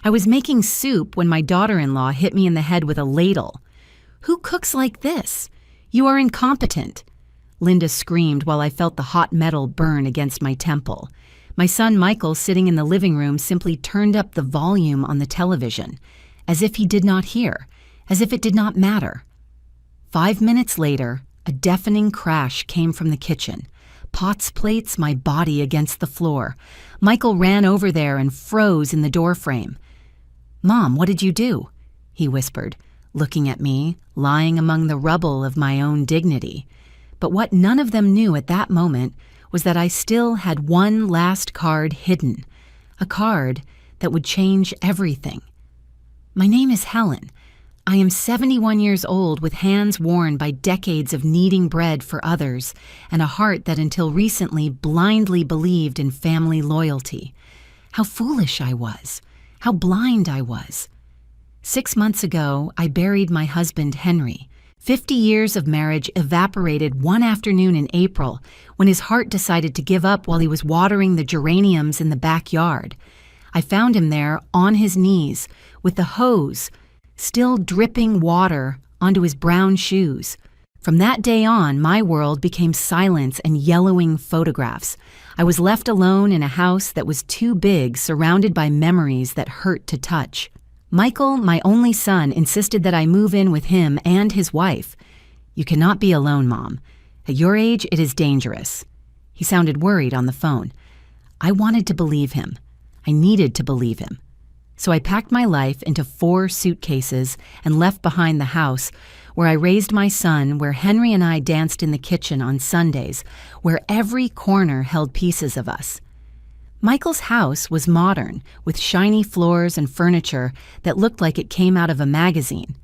I was making soup when my daughter-in-law hit me in the head with a ladle. "Who cooks like this? You are incompetent." Linda screamed while I felt the hot metal burn against my temple. My son Michael, sitting in the living room, simply turned up the volume on the television, as if he did not hear, as if it did not matter. 5 minutes later, a deafening crash came from the kitchen. Pots, plates, my body against the floor. Michael ran over there and froze in the doorframe. "Mom, what did you do?" he whispered, looking at me, lying among the rubble of my own dignity. But what none of them knew at that moment was that I still had one last card hidden, a card that would change everything. My name is Helen. I am 71 years old with hands worn by decades of kneading bread for others and a heart that until recently blindly believed in family loyalty. How foolish I was. How blind I was. 6 months ago, I buried my husband, Henry. 50 years of marriage evaporated one afternoon in April when his heart decided to give up while he was watering the geraniums in the backyard. I found him there on his knees with the hose still dripping water onto his brown shoes. From that day on, my world became silence and yellowing photographs. I was left alone in a house that was too big, surrounded by memories that hurt to touch. Michael, my only son, insisted that I move in with him and his wife. "You cannot be alone, Mom. At your age, it is dangerous." He sounded worried on the phone. I wanted to believe him. I needed to believe him. So I packed my life into 4 suitcases and left behind the house where I raised my son, where Henry and I danced in the kitchen on Sundays, where every corner held pieces of us. Michael's house was modern, with shiny floors and furniture that looked like it came out of a magazine.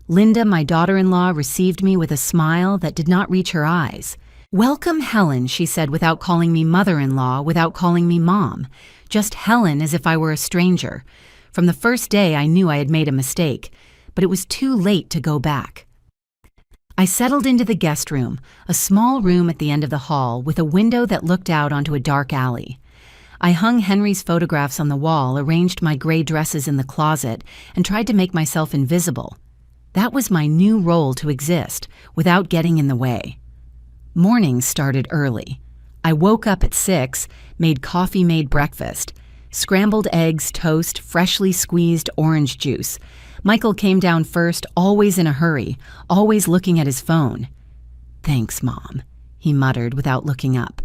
Linda, my daughter-in-law, received me with a smile that did not reach her eyes. "Welcome, Helen," she said, without calling me mother-in-law, without calling me mom. Just Helen, as if I were a stranger. From the first day, I knew I had made a mistake, but it was too late to go back. I settled into the guest room, a small room at the end of the hall with a window that looked out onto a dark alley. I hung Henry's photographs on the wall, arranged my gray dresses in the closet, and tried to make myself invisible. That was my new role to exist, without getting in the way. Morning started early. I woke up at 6, made coffee-made breakfast, scrambled eggs, toast, freshly squeezed orange juice. Michael came down first, always in a hurry, always looking at his phone. "Thanks, Mom," he muttered without looking up.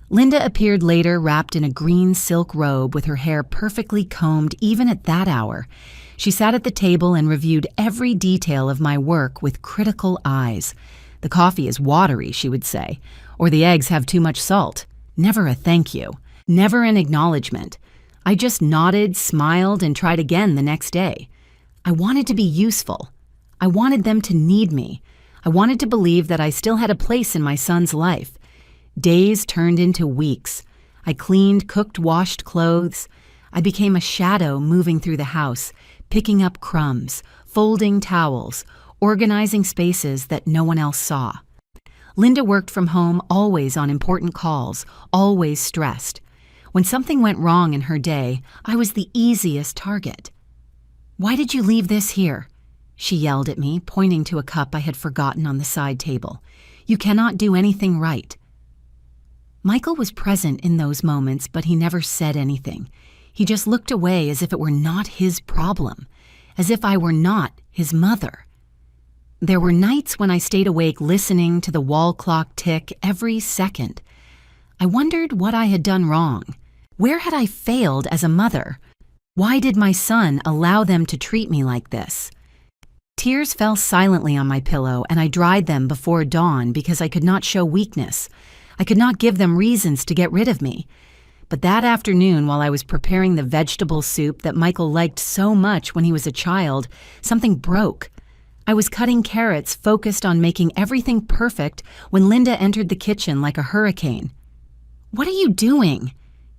Linda appeared later, wrapped in a green silk robe with her hair perfectly combed even at that hour. She sat at the table and reviewed every detail of my work with critical eyes. "The coffee is watery," she would say, "or the eggs have too much salt." Never a thank you, never an acknowledgement. I just nodded, smiled, and tried again the next day. I wanted to be useful. I wanted them to need me. I wanted to believe that I still had a place in my son's life. Days turned into weeks. I cleaned, cooked, washed clothes. I became a shadow moving through the house, picking up crumbs, folding towels, organizing spaces that no one else saw. Linda worked from home, always on important calls, always stressed. When something went wrong in her day, I was the easiest target. "Why did you leave this here?" she yelled at me, pointing to a cup I had forgotten on the side table. "You cannot do anything right." Michael was present in those moments, but he never said anything. He just looked away as if it were not his problem, as if I were not his mother. There were nights when I stayed awake listening to the wall clock tick every second. I wondered what I had done wrong. Where had I failed as a mother? Why did my son allow them to treat me like this? Tears fell silently on my pillow, and I dried them before dawn because I could not show weakness. I could not give them reasons to get rid of me. But that afternoon, while I was preparing the vegetable soup that Michael liked so much when he was a child, something broke. I was cutting carrots, focused on making everything perfect, when Linda entered the kitchen like a hurricane. "What are you doing?"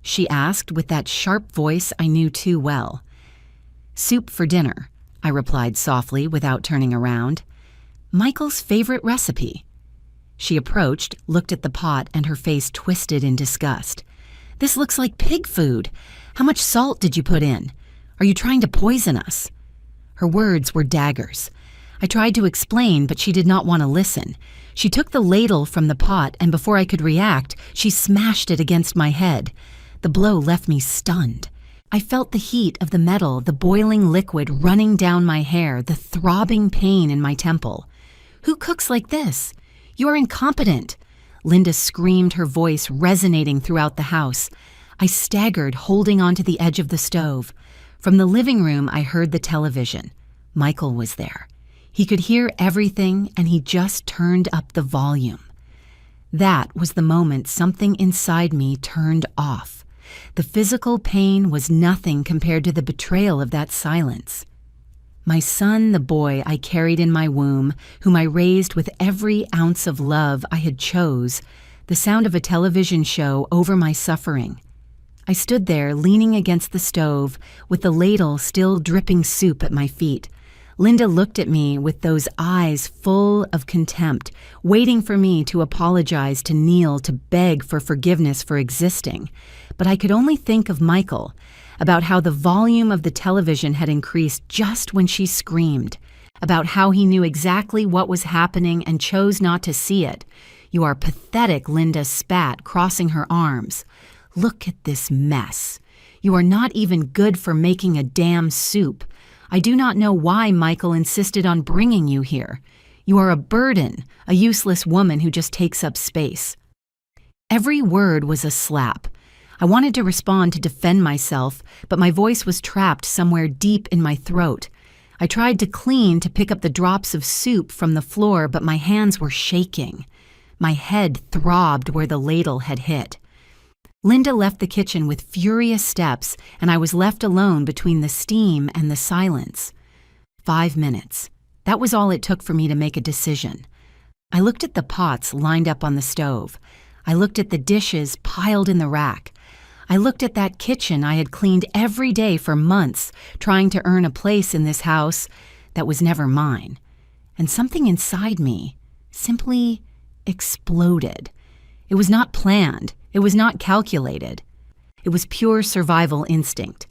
she asked with that sharp voice I knew too well. "Soup for dinner," I replied softly without turning around. "Michael's favorite recipe." She approached, looked at the pot, and her face twisted in disgust. "This looks like pig food. How much salt did you put in? Are you trying to poison us?" Her words were daggers. I tried to explain, but she did not want to listen. She took the ladle from the pot, and before I could react, she smashed it against my head. The blow left me stunned. I felt the heat of the metal, the boiling liquid running down my hair, the throbbing pain in my temple. "Who cooks like this? You are incompetent!" Linda screamed, her voice resonating throughout the house. I staggered, holding onto the edge of the stove. From the living room, I heard the television. Michael was there. He could hear everything, and he just turned up the volume. That was the moment something inside me turned off. The physical pain was nothing compared to the betrayal of that silence. My son, the boy I carried in my womb, whom I raised with every ounce of love I had chose, the sound of a television show over my suffering. I stood there, leaning against the stove, with the ladle still dripping soup at my feet. Linda looked at me with those eyes full of contempt, waiting for me to apologize, to kneel, to beg for forgiveness for existing. But I could only think of Michael, about how the volume of the television had increased just when she screamed, about how he knew exactly what was happening and chose not to see it. "You are pathetic," Linda spat, crossing her arms. "Look at this mess. You are not even good for making a damn soup. I do not know why Michael insisted on bringing you here. You are a burden, a useless woman who just takes up space." Every word was a slap. I wanted to respond to defend myself, but my voice was trapped somewhere deep in my throat. I tried to clean, to pick up the drops of soup from the floor, but my hands were shaking. My head throbbed where the ladle had hit. Linda left the kitchen with furious steps, and I was left alone between the steam and the silence. 5 minutes. That was all it took for me to make a decision. I looked at the pots lined up on the stove. I looked at the dishes piled in the rack. I looked at that kitchen I had cleaned every day for months, trying to earn a place in this house that was never mine. And something inside me simply exploded. It was not planned. It was not calculated. It was pure survival instinct.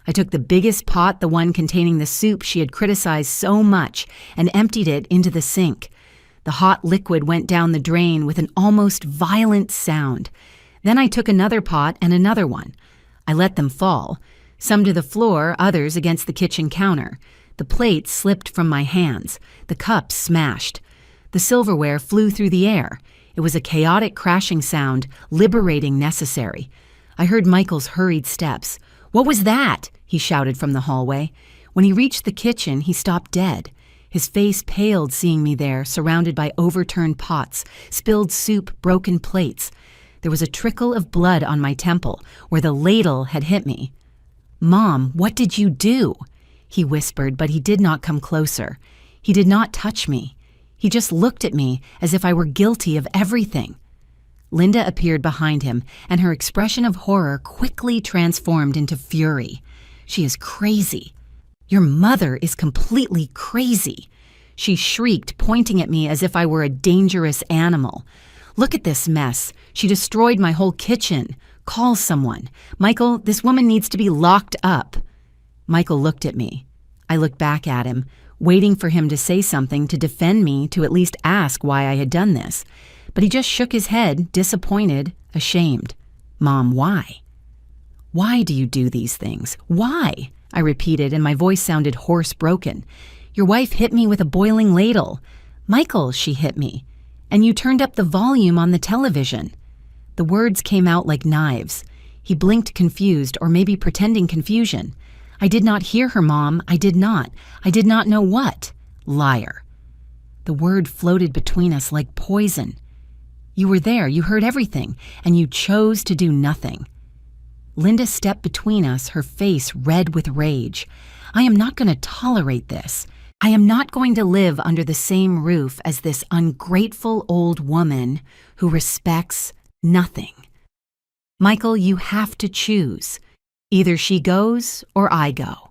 I took the biggest pot, the one containing the soup she had criticized so much, and emptied it into the sink. The hot liquid went down the drain with an almost violent sound. Then I took another pot and another one. I let them fall, some to the floor, others against the kitchen counter. The plates slipped from my hands. The cups smashed. The silverware flew through the air. It was a chaotic crashing sound, liberating necessary. I heard Michael's hurried steps. "What was that?" he shouted from the hallway. When he reached the kitchen, he stopped dead. His face paled seeing me there, surrounded by overturned pots, spilled soup, broken plates. There was a trickle of blood on my temple, where the ladle had hit me. "Mom, what did you do?" he whispered, but he did not come closer. He did not touch me. He just looked at me as if I were guilty of everything. Linda appeared behind him, and her expression of horror quickly transformed into fury. "She is crazy. Your mother is completely crazy," she shrieked, pointing at me as if I were a dangerous animal. "Look at this mess. She destroyed my whole kitchen. Call someone. Michael, this woman needs to be locked up." Michael looked at me. I looked back at him, waiting for him to say something to defend me, to at least ask why I had done this. But he just shook his head, disappointed, ashamed. "Mom, why? Why do you do these things? Why?" I repeated, and my voice sounded hoarse, broken. "Your wife hit me with a boiling ladle. Michael, she hit me. And you turned up the volume on the television." The words came out like knives. He blinked confused, or maybe pretending confusion. "I did not hear her, Mom. I did not. I did not know what." Liar. The word floated between us like poison. "You were there, you heard everything, and you chose to do nothing." Linda stepped between us, her face red with rage. "I am not going to tolerate this. I am not going to live under the same roof as this ungrateful old woman who respects nothing. Michael, you have to choose. Either she goes or I go."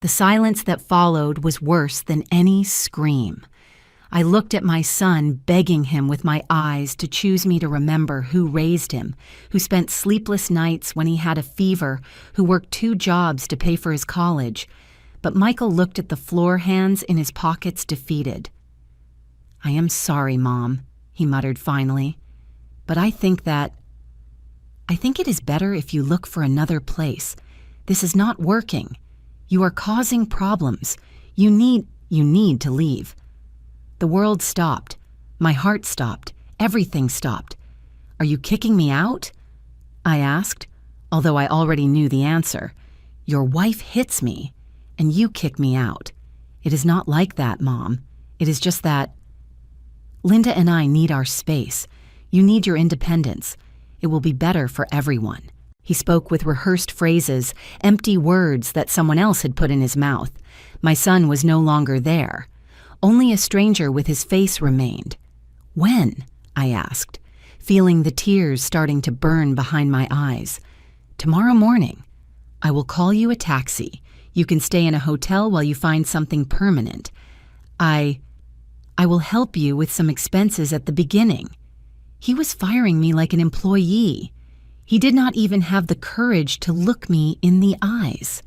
The silence that followed was worse than any scream. I looked at my son, begging him with my eyes to choose me to remember who raised him, who spent sleepless nights when he had a fever, who worked 2 jobs to pay for his college. But Michael looked at the floor, hands in his pockets, defeated. "I am sorry, Mom," he muttered finally, "but I think it is better if you look for another place. This is not working. You are causing problems. You need to leave." The world stopped. My heart stopped. Everything stopped. "Are you kicking me out?" I asked, although I already knew the answer. "Your wife hits me, and you kick me out. It is not like that, Mom. It is just that Linda and I need our space. You need your independence. It will be better for everyone." He spoke with rehearsed phrases, empty words that someone else had put in his mouth. My son was no longer there. Only a stranger with his face remained. "When?" I asked, feeling the tears starting to burn behind my eyes. "Tomorrow morning. I will call you a taxi. You can stay in a hotel while you find something permanent. I will help you with some expenses at the beginning." He was firing me like an employee. He did not even have the courage to look me in the eyes.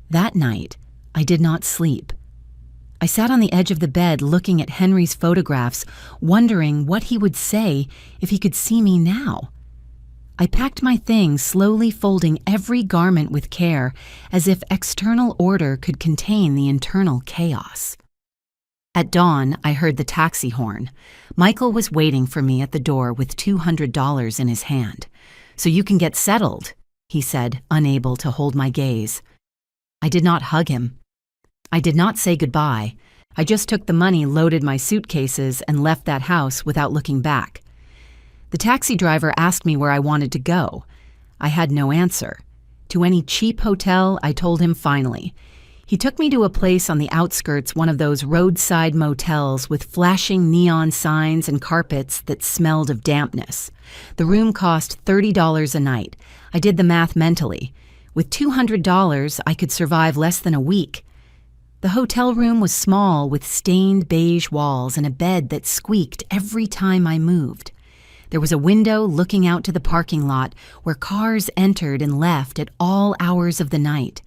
That night, I did not sleep. I sat on the edge of the bed looking at Henry's photographs, wondering what he would say if he could see me now. I packed my things, slowly folding every garment with care, as if external order could contain the internal chaos. At dawn, I heard the taxi horn. Michael was waiting for me at the door with $200 in his hand. "So you can get settled," he said, unable to hold my gaze. I did not hug him. I did not say goodbye. I just took the money, loaded my suitcases, and left that house without looking back. The taxi driver asked me where I wanted to go. I had no answer. To any cheap hotel, I told him finally. He took me to a place on the outskirts, one of those roadside motels with flashing neon signs and carpets that smelled of dampness. The room cost $30 a night. I did the math mentally. With $200, I could survive less than a week. The hotel room was small, with stained beige walls and a bed that squeaked every time I moved. There was a window looking out to the parking lot where cars entered and left at all hours of the night.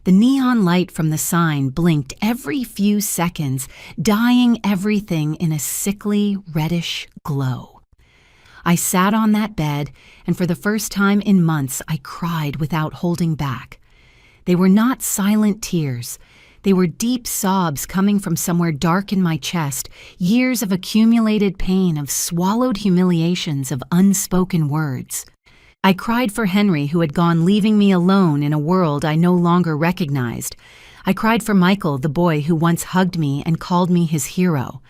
The neon light from the sign blinked every few seconds, dyeing everything in a sickly, reddish glow. I sat on that bed, and for the first time in months, I cried without holding back. They were not silent tears. They were deep sobs coming from somewhere dark in my chest, years of accumulated pain, of swallowed humiliations, of unspoken words. I cried for Henry, who had gone, leaving me alone in a world I no longer recognized. I cried for Michael, the boy who once hugged me and called me his hero.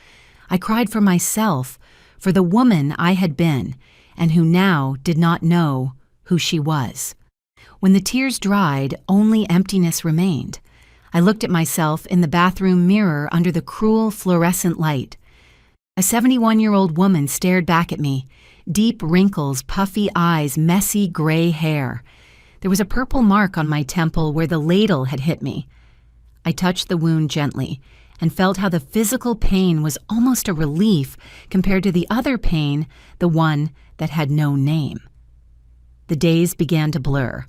I cried for myself, for the woman I had been, and who now did not know who she was. When the tears dried, only emptiness remained. I looked at myself in the bathroom mirror under the cruel fluorescent light. A 71-year-old woman stared back at me, deep wrinkles, puffy eyes, messy gray hair. There was a purple mark on my temple where the ladle had hit me. I touched the wound gently and felt how the physical pain was almost a relief compared to the other pain, the one that had no name. The days began to blur.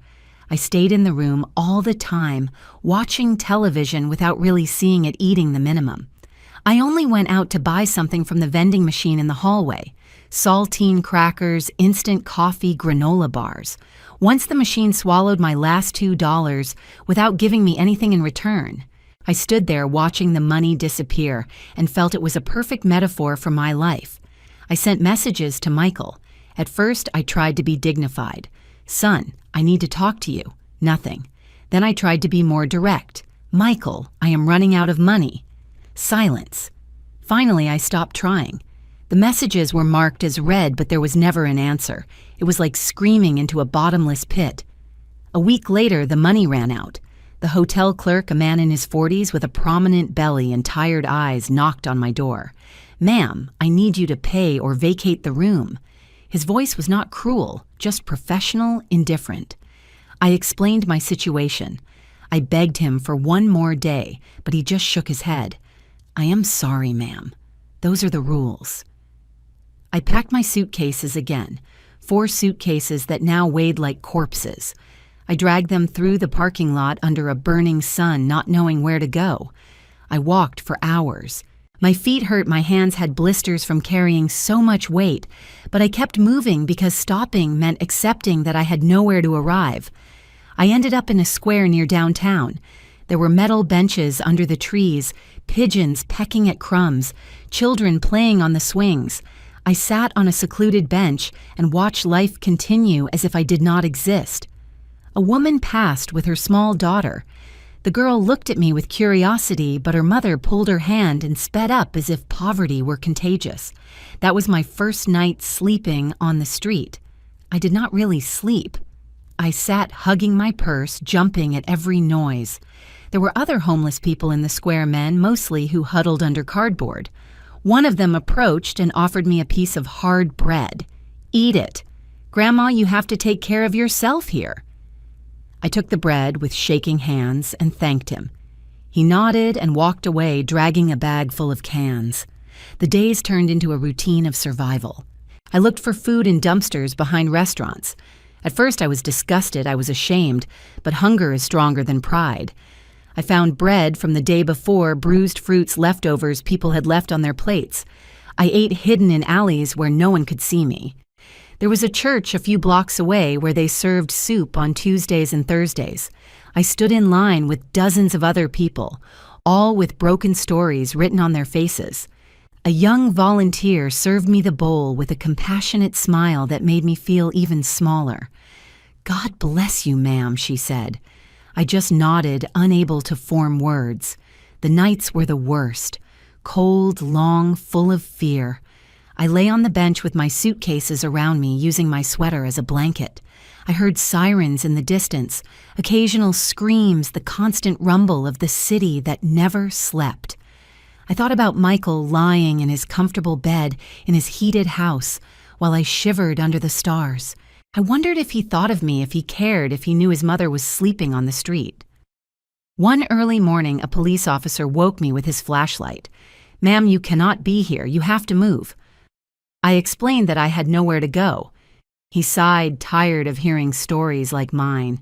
I stayed in the room all the time, watching television without really seeing it, eating the minimum. I only went out to buy something from the vending machine in the hallway. Saltine crackers, instant coffee, granola bars. Once the machine swallowed my last $2 without giving me anything in return. I stood there watching the money disappear and felt it was a perfect metaphor for my life. I sent messages to Michael. At first, I tried to be dignified. "Son, I need to talk to you." Nothing. Then I tried to be more direct. "Michael, I am running out of money." Silence. Finally, I stopped trying. The messages were marked as read, but there was never an answer. It was like screaming into a bottomless pit. A week later, the money ran out. The hotel clerk, a man in his 40s with a prominent belly and tired eyes, knocked on my door. "Ma'am, I need you to pay or vacate the room." His voice was not cruel, just professional, indifferent. I explained my situation. I begged him for one more day, but he just shook his head. "I am sorry, ma'am." Those are the rules. I packed my suitcases again, 4 suitcases that now weighed like corpses. I dragged them through the parking lot under a burning sun, not knowing where to go. I walked for hours. My feet hurt, my hands had blisters from carrying so much weight, but I kept moving because stopping meant accepting that I had nowhere to arrive. I ended up in a square near downtown. There were metal benches under the trees, pigeons pecking at crumbs, children playing on the swings. I sat on a secluded bench and watched life continue as if I did not exist. A woman passed with her small daughter. The girl looked at me with curiosity, but her mother pulled her hand and sped up as if poverty were contagious. That was my first night sleeping on the street. I did not really sleep. I sat hugging my purse, jumping at every noise. There were other homeless people in the square, men, mostly who huddled under cardboard. One of them approached and offered me a piece of hard bread. "Eat it. Grandma, you have to take care of yourself here." I took the bread with shaking hands and thanked him. He nodded and walked away, dragging a bag full of cans. The days turned into a routine of survival. I looked for food in dumpsters behind restaurants. At first I was disgusted, I was ashamed, but hunger is stronger than pride. I found bread from the day before, bruised fruits, leftovers people had left on their plates. I ate hidden in alleys where no one could see me. There was a church a few blocks away where they served soup on Tuesdays and Thursdays. I stood in line with dozens of other people, all with broken stories written on their faces. A young volunteer served me the bowl with a compassionate smile that made me feel even smaller. "God bless you, ma'am," she said. I just nodded, unable to form words. The nights were the worst. Cold, long, full of fear. I lay on the bench with my suitcases around me, using my sweater as a blanket. I heard sirens in the distance, occasional screams, the constant rumble of the city that never slept. I thought about Michael lying in his comfortable bed in his heated house while I shivered under the stars. I wondered if he thought of me, if he cared, if he knew his mother was sleeping on the street. One early morning, a police officer woke me with his flashlight. "Ma'am, you cannot be here. You have to move." I explained that I had nowhere to go. He sighed, tired of hearing stories like mine.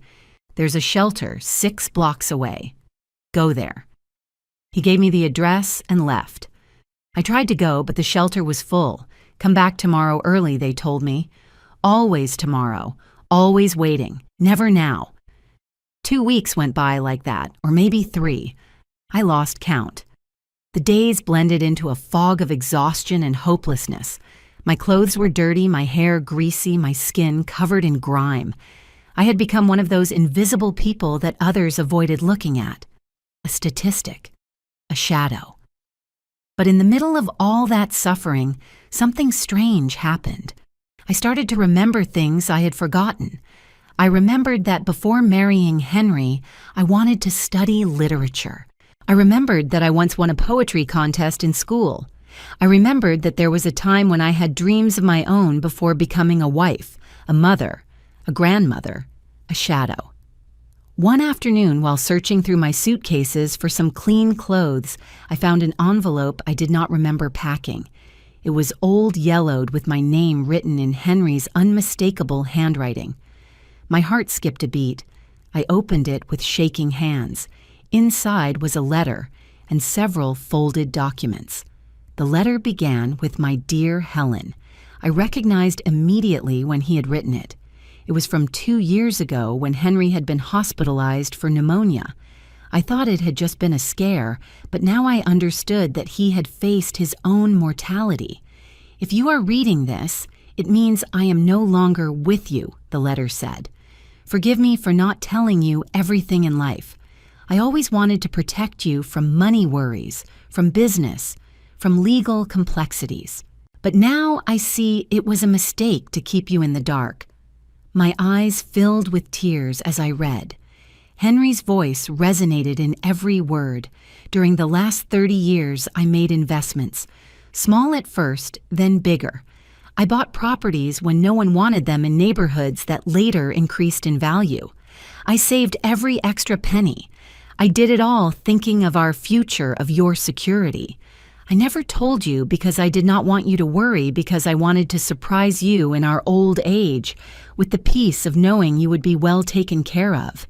"There's a shelter 6 blocks away. Go there." He gave me the address and left. I tried to go, but the shelter was full. "Come back tomorrow early," they told me. Always tomorrow, always waiting, never now. 2 weeks went by like that, or maybe 3. I lost count. The days blended into a fog of exhaustion and hopelessness. My clothes were dirty, my hair greasy, my skin covered in grime. I had become one of those invisible people that others avoided looking at. A statistic, a shadow. But in the middle of all that suffering, something strange happened. I started to remember things I had forgotten. I remembered that before marrying Henry, I wanted to study literature. I remembered that I once won a poetry contest in school. I remembered that there was a time when I had dreams of my own before becoming a wife, a mother, a grandmother, a shadow. One afternoon, while searching through my suitcases for some clean clothes, I found an envelope I did not remember packing. It was old yellowed with my name written in Henry's unmistakable handwriting. My heart skipped a beat. I opened it with shaking hands. Inside was a letter and several folded documents. The letter began with "My dear Helen." I recognized immediately when he had written it. It was from 2 years ago when Henry had been hospitalized for pneumonia. I thought it had just been a scare, but now I understood that he had faced his own mortality. "If you are reading this, it means I am no longer with you," the letter said. "Forgive me for not telling you everything in life. I always wanted to protect you from money worries, from business, from legal complexities. But now I see it was a mistake to keep you in the dark." My eyes filled with tears as I read. Henry's voice resonated in every word. During the last 30 years, I made investments. Small at first, then bigger. I bought properties when no one wanted them in neighborhoods that later increased in value. I saved every extra penny. I did it all thinking of our future, of your security. I never told you because I did not want you to worry, because I wanted to surprise you in our old age with the peace of knowing you would be well taken care of."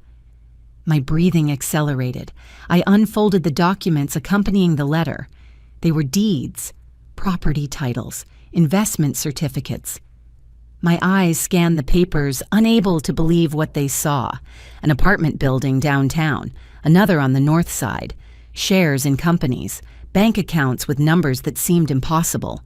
My breathing accelerated. I unfolded the documents accompanying the letter. They were deeds, property titles, investment certificates. My eyes scanned the papers, unable to believe what they saw. An apartment building downtown, another on the north side, shares in companies, bank accounts with numbers that seemed impossible.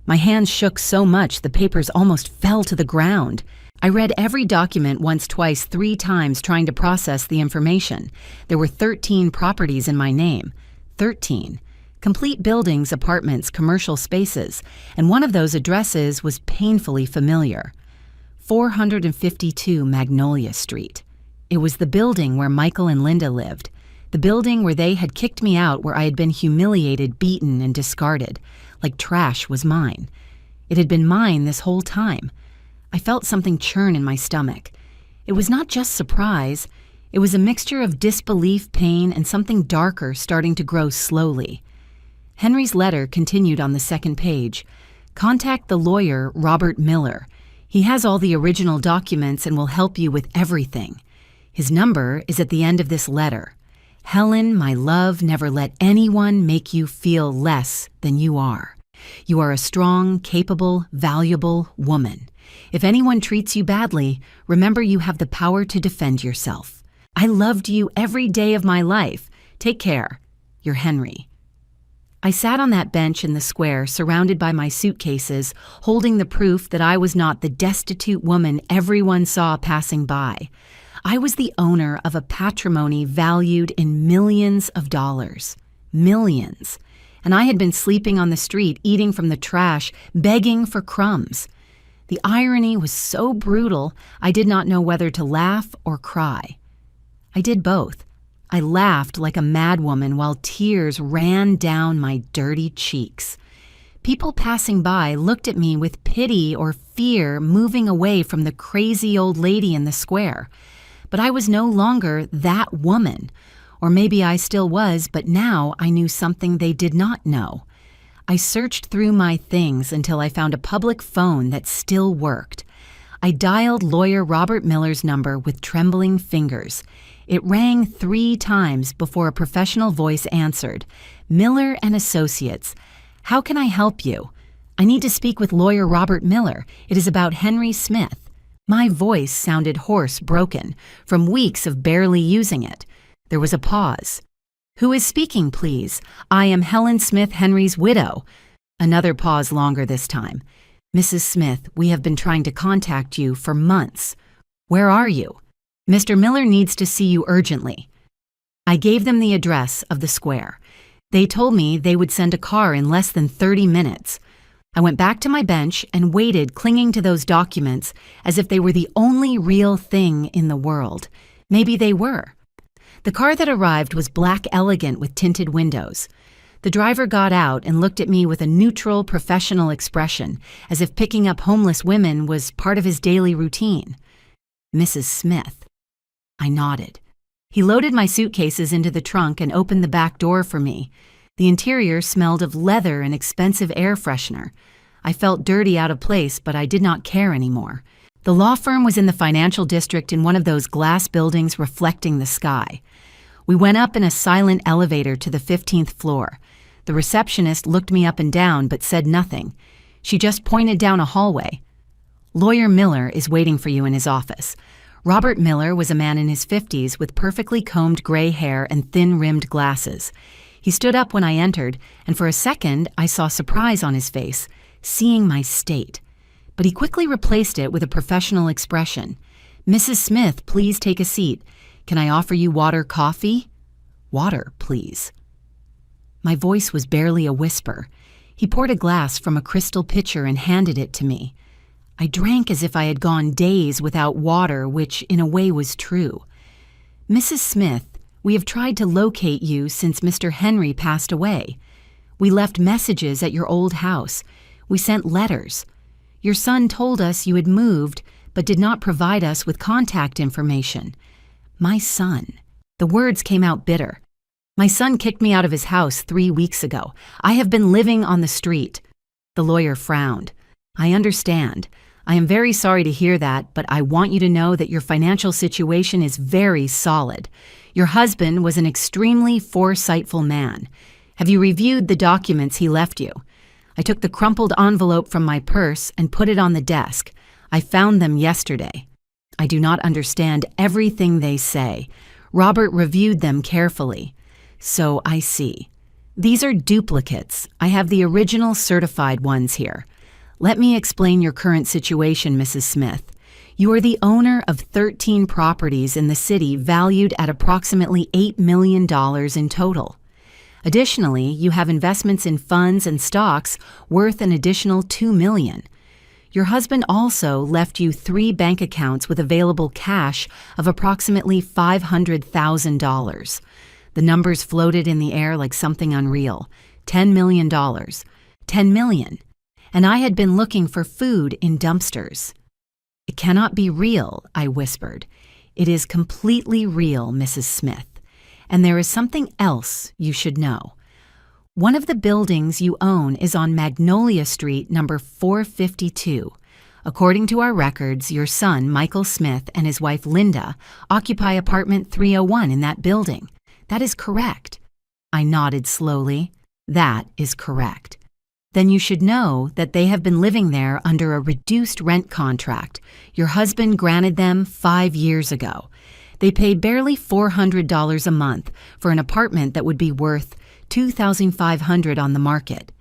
My hands shook so much the papers almost fell to the ground. I read every document once, twice, 3 times, trying to process the information. There were 13 properties in my name. 13. Complete buildings, apartments, commercial spaces, and one of those addresses was painfully familiar. 452 Magnolia Street. It was the building where Michael and Linda lived. The building where they had kicked me out, where I had been humiliated, beaten, and discarded. Like trash was mine. It had been mine this whole time. I felt something churn in my stomach. It was not just surprise. It was a mixture of disbelief, pain, and something darker starting to grow slowly. Henry's letter continued on the second page. "Contact the lawyer, Robert Miller. He has all the original documents and will help you with everything. His number is at the end of this letter. Helen, my love, never let anyone make you feel less than you are. You are a strong, capable, valuable woman. If anyone treats you badly, remember you have the power to defend yourself. I loved you every day of my life. Take care. Your Henry." I sat on that bench in the square, surrounded by my suitcases, holding the proof that I was not the destitute woman everyone saw passing by. I was the owner of a patrimony valued in millions of dollars. Millions. And I had been sleeping on the street, eating from the trash, begging for crumbs. The irony was so brutal, I did not know whether to laugh or cry. I did both. I laughed like a madwoman while tears ran down my dirty cheeks. People passing by looked at me with pity or fear, moving away from the crazy old lady in the square. But I was no longer that woman. Or maybe I still was, but now I knew something they did not know. I searched through my things until I found a public phone that still worked. I dialed lawyer Robert Miller's number with trembling fingers. It rang 3 times before a professional voice answered. "Miller and Associates. How can I help you? I need to speak with lawyer Robert Miller. It is about Henry Smith." My voice sounded hoarse, broken, from weeks of barely using it. There was a pause. "Who is speaking, please? I am Helen Smith, Henry's widow." Another pause, longer this time. "Mrs. Smith, we have been trying to contact you for months. Where are you? Mr. Miller needs to see you urgently." I gave them the address of the square. They told me they would send a car in less than 30 minutes. I went back to my bench and waited, clinging to those documents as if they were the only real thing in the world. Maybe they were. The car that arrived was black, elegant, with tinted windows. The driver got out and looked at me with a neutral, professional expression, as if picking up homeless women was part of his daily routine. "Mrs. Smith." I nodded. He loaded my suitcases into the trunk and opened the back door for me. The interior smelled of leather and expensive air freshener. I felt dirty, out of place, but I did not care anymore. The law firm was in the financial district in one of those glass buildings reflecting the sky. We went up in a silent elevator to the 15th floor. The receptionist looked me up and down but said nothing. She just pointed down a hallway. "Lawyer Miller is waiting for you in his office." Robert Miller was a man in his 50s with perfectly combed gray hair and thin-rimmed glasses. He stood up when I entered, and for a second I saw surprise on his face, seeing my state. But he quickly replaced it with a professional expression. "Mrs. Smith, please take a seat. Can I offer you water, coffee?" "Water, please." My voice was barely a whisper. He poured a glass from a crystal pitcher and handed it to me. I drank as if I had gone days without water, which in a way was true. "Mrs. Smith, we have tried to locate you since Mr. Henry passed away. We left messages at your old house. We sent letters. Your son told us you had moved, but did not provide us with contact information." My son. The words came out bitter. My son kicked me out of his house 3 weeks ago. I have been living on the street. The lawyer frowned. I understand. I am very sorry to hear that, but I want you to know that your financial situation is very solid. Your husband was an extremely foresightful man. Have you reviewed the documents he left you? I took the crumpled envelope from my purse and put it on the desk. I found them yesterday. I do not understand everything they say. Robert reviewed them carefully. So I see. These are duplicates. I have the original certified ones here. Let me explain your current situation, Mrs. Smith. You are the owner of 13 properties in the city valued at approximately $8 million in total. Additionally, you have investments in funds and stocks worth an additional $2 million. Your husband also left you 3 bank accounts with available cash of approximately $500,000. The numbers floated in the air like something unreal. $10 million. $10 million. And I had been looking for food in dumpsters. It cannot be real, I whispered. It is completely real, Mrs. Smith. And there is something else you should know. One of the buildings you own is on Magnolia Street, number 452. According to our records, your son, Michael Smith, and his wife, Linda, occupy apartment 301 in that building. That is correct. I nodded slowly. That is correct. Then you should know that they have been living there under a reduced rent contract your husband granted them 5 years ago. They paid barely $400 a month for an apartment that would be worth $2,500 on the market.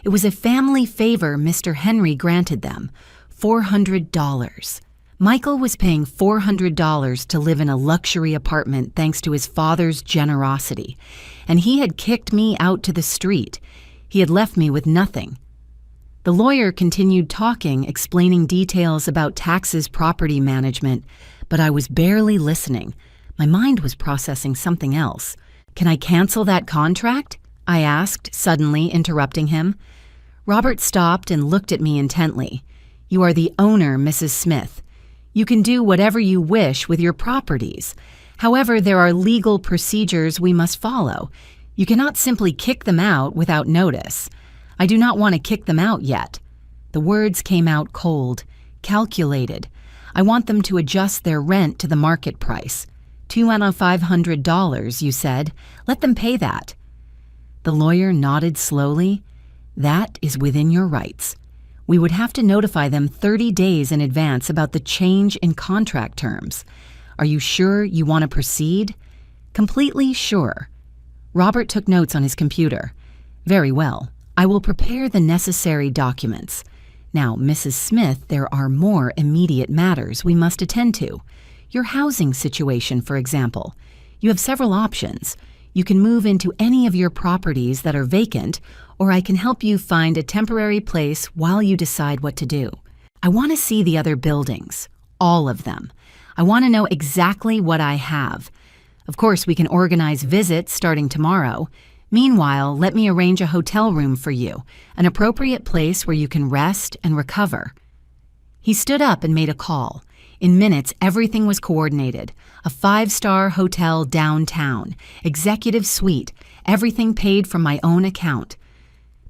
It was a family favor Mr. Henry granted them, $400. Michael was paying $400 to live in a luxury apartment thanks to his father's generosity, and he had kicked me out to the street. He had left me with nothing. The lawyer continued talking, explaining details about taxes, property management, but I was barely listening. My mind was processing something else. Can I cancel that contract? I asked, suddenly interrupting him. Robert stopped and looked at me intently. You are the owner, Mrs. Smith. You can do whatever you wish with your properties. However, there are legal procedures we must follow. You cannot simply kick them out without notice. I do not want to kick them out yet. The words came out cold, calculated. I want them to adjust their rent to the market price. $2,500, you said. Let them pay that. The lawyer nodded slowly. That is within your rights. We would have to notify them 30 days in advance about the change in contract terms. Are you sure you want to proceed? Completely sure. Robert took notes on his computer. Very well. I will prepare the necessary documents. Now, Mrs. Smith, there are more immediate matters we must attend to. Your housing situation, for example. You have several options. You can move into any of your properties that are vacant, or I can help you find a temporary place while you decide what to do. I want to see the other buildings, all of them. I want to know exactly what I have. Of course, we can organize visits starting tomorrow. Meanwhile, let me arrange a hotel room for you, an appropriate place where you can rest and recover. He stood up and made a call. In minutes, everything was coordinated. A 5-star hotel downtown, executive suite, everything paid from my own account.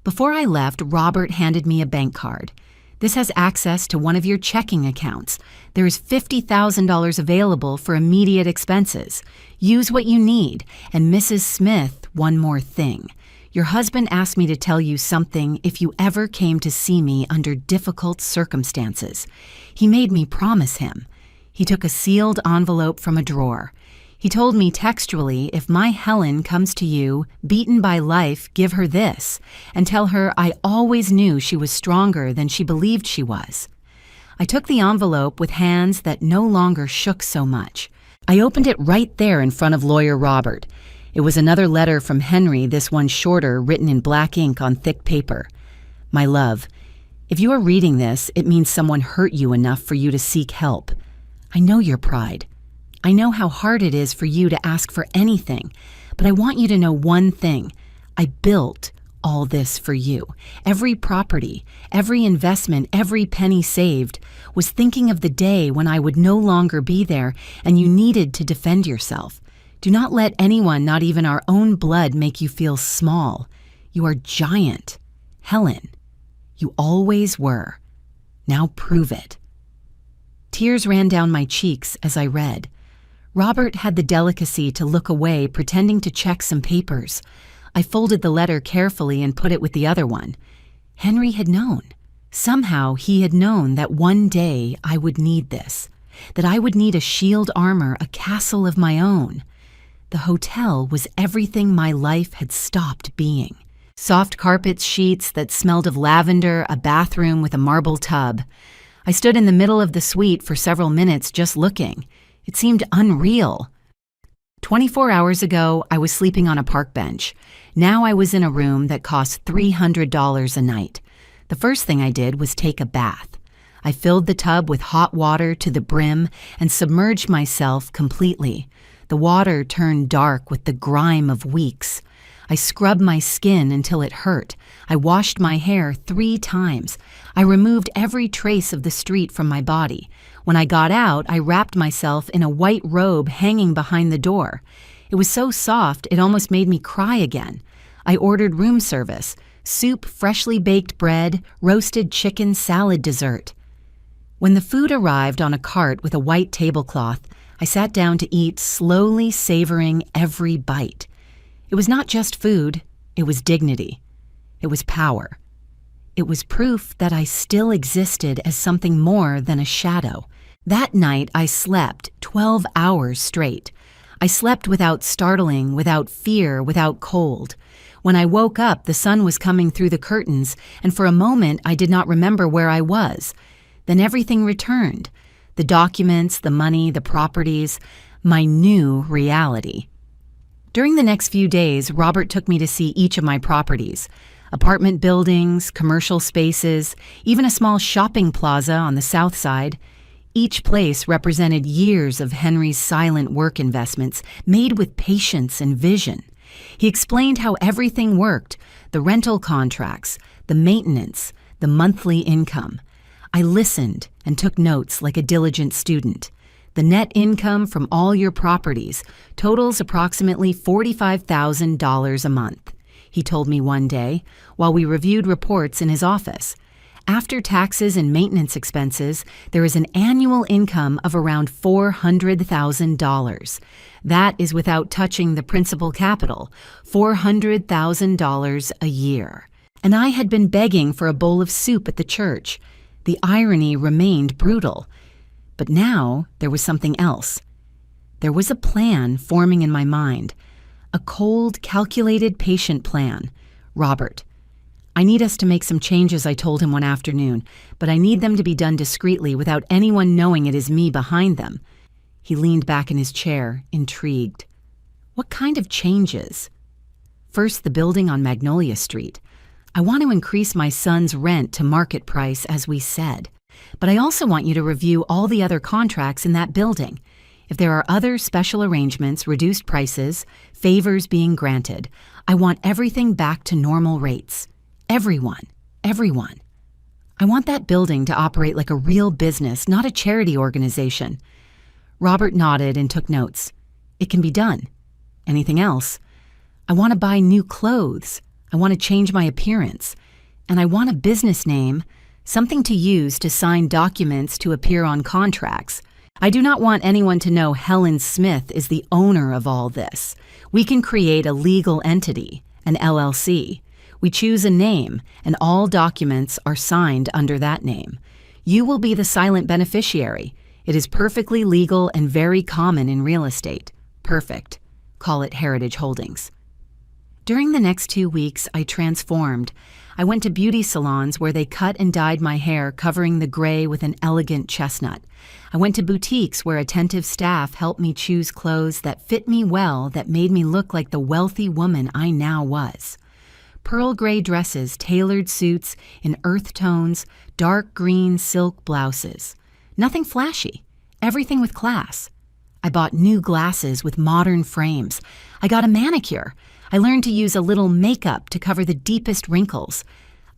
Before I left, Robert handed me a bank card. This has access to one of your checking accounts. There is $50,000 available for immediate expenses. Use what you need. And Mrs. Smith, one more thing. Your husband asked me to tell you something if you ever came to see me under difficult circumstances. He made me promise him. He took a sealed envelope from a drawer. He told me textually, if my Helen comes to you, beaten by life, give her this, and tell her I always knew she was stronger than she believed she was. I took the envelope with hands that no longer shook so much. I opened it right there in front of Lawyer Robert. It was another letter from Henry, this one shorter, written in black ink on thick paper. My love, if you are reading this, it means someone hurt you enough for you to seek help. I know your pride. I know how hard it is for you to ask for anything, but I want you to know one thing. I built all this for you. Every property, every investment, every penny saved was thinking of the day when I would no longer be there and you needed to defend yourself. Do not let anyone, not even our own blood, make you feel small. You are giant. Helen, you always were. Now prove it." Tears ran down my cheeks as I read. Robert had the delicacy to look away, pretending to check some papers. I folded the letter carefully and put it with the other one. Henry had known. Somehow he had known that one day I would need this, that I would need a shield armor, a castle of my own. The hotel was everything my life had stopped being. Soft carpets, sheets that smelled of lavender, a bathroom with a marble tub. I stood in the middle of the suite for several minutes just looking. It seemed unreal. 24 hours ago, I was sleeping on a park bench. Now I was in a room that cost $300 a night. The first thing I did was take a bath. I filled the tub with hot water to the brim and submerged myself completely. The water turned dark with the grime of weeks. I scrubbed my skin until it hurt. I washed my hair 3 times. I removed every trace of the street from my body. When I got out, I wrapped myself in a white robe hanging behind the door. It was so soft, it almost made me cry again. I ordered room service, soup, freshly baked bread, roasted chicken, salad dessert. When the food arrived on a cart with a white tablecloth, I sat down to eat, slowly savoring every bite. It was not just food, it was dignity. It was power. It was proof that I still existed as something more than a shadow. That night I slept 12 hours straight. I slept without startling, without fear, without cold. When I woke up, the sun was coming through the curtains, and for a moment I did not remember where I was. Then everything returned. The documents, the money, the properties, my new reality. During the next few days, Robert took me to see each of my properties. Apartment buildings, commercial spaces, even a small shopping plaza on the south side. Each place represented years of Henry's silent work investments, made with patience and vision. He explained how everything worked, the rental contracts, the maintenance, the monthly income. I listened and took notes like a diligent student. The net income from all your properties totals approximately $45,000 a month, he told me one day while we reviewed reports in his office. After taxes and maintenance expenses, there is an annual income of around $400,000. That is without touching the principal capital, $400,000 a year. And I had been begging for a bowl of soup at the church. The irony remained brutal. But now there was something else. There was a plan forming in my mind. A cold, calculated, patient plan. Robert, I need us to make some changes, I told him one afternoon, but I need them to be done discreetly without anyone knowing it is me behind them. He leaned back in his chair, intrigued. What kind of changes? First, the building on Magnolia Street. I want to increase my son's rent to market price, as we said. But I also want you to review all the other contracts in that building. If there are other special arrangements, reduced prices, favors being granted, I want everything back to normal rates. Everyone. I want that building to operate like a real business, not a charity organization. Robert nodded and took notes. It can be done. Anything else? I want to buy new clothes. I want to change my appearance. And I want a business name, something to use to sign documents to appear on contracts. I do not want anyone to know Helen Smith is the owner of all this. We can create a legal entity, an LLC. We choose a name, and all documents are signed under that name. You will be the silent beneficiary. It is perfectly legal and very common in real estate. Perfect. Call it Heritage Holdings. During the next 2 weeks, I transformed. I went to beauty salons where they cut and dyed my hair, covering the gray with an elegant chestnut. I went to boutiques where attentive staff helped me choose clothes that fit me well, that made me look like the wealthy woman I now was. Pearl gray dresses, tailored suits in earth tones, dark green silk blouses. Nothing flashy, everything with class. I bought new glasses with modern frames. I got a manicure. I learned to use a little makeup to cover the deepest wrinkles.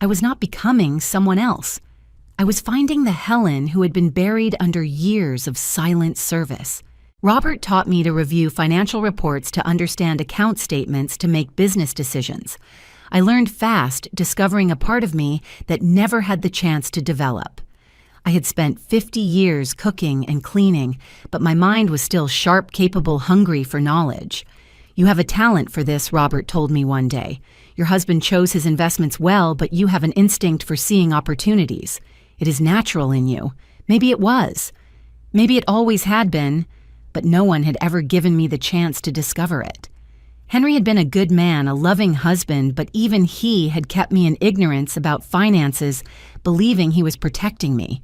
I was not becoming someone else. I was finding the Helen who had been buried under years of silent service. Robert taught me to review financial reports to understand account statements to make business decisions. I learned fast, discovering a part of me that never had the chance to develop. I had spent 50 years cooking and cleaning, but my mind was still sharp, capable, hungry for knowledge. "You have a talent for this," Robert told me one day. "Your husband chose his investments well, but you have an instinct for seeing opportunities. It is natural in you." Maybe it was. Maybe it always had been, but no one had ever given me the chance to discover it. Henry had been a good man, a loving husband, but even he had kept me in ignorance about finances, believing he was protecting me.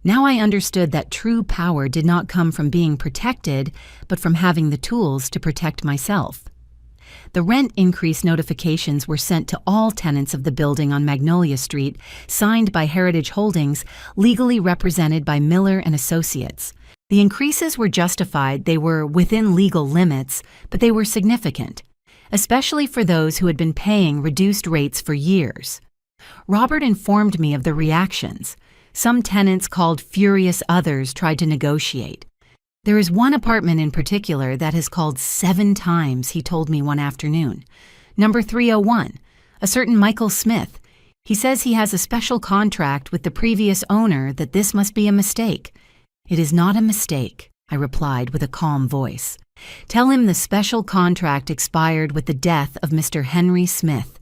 Now I understood that true power did not come from being protected, but from having the tools to protect myself. The rent increase notifications were sent to all tenants of the building on Magnolia Street, signed by Heritage Holdings, legally represented by Miller and Associates. The increases were justified, they were within legal limits, but they were significant, especially for those who had been paying reduced rates for years. Robert informed me of the reactions. Some tenants called furious, others tried to negotiate. "There is one apartment in particular that has called 7 times," he told me one afternoon. "Number 301, a certain Michael Smith. He says he has a special contract with the previous owner, that this must be a mistake." "It is not a mistake," I replied with a calm voice. "Tell him the special contract expired with the death of Mr. Henry Smith.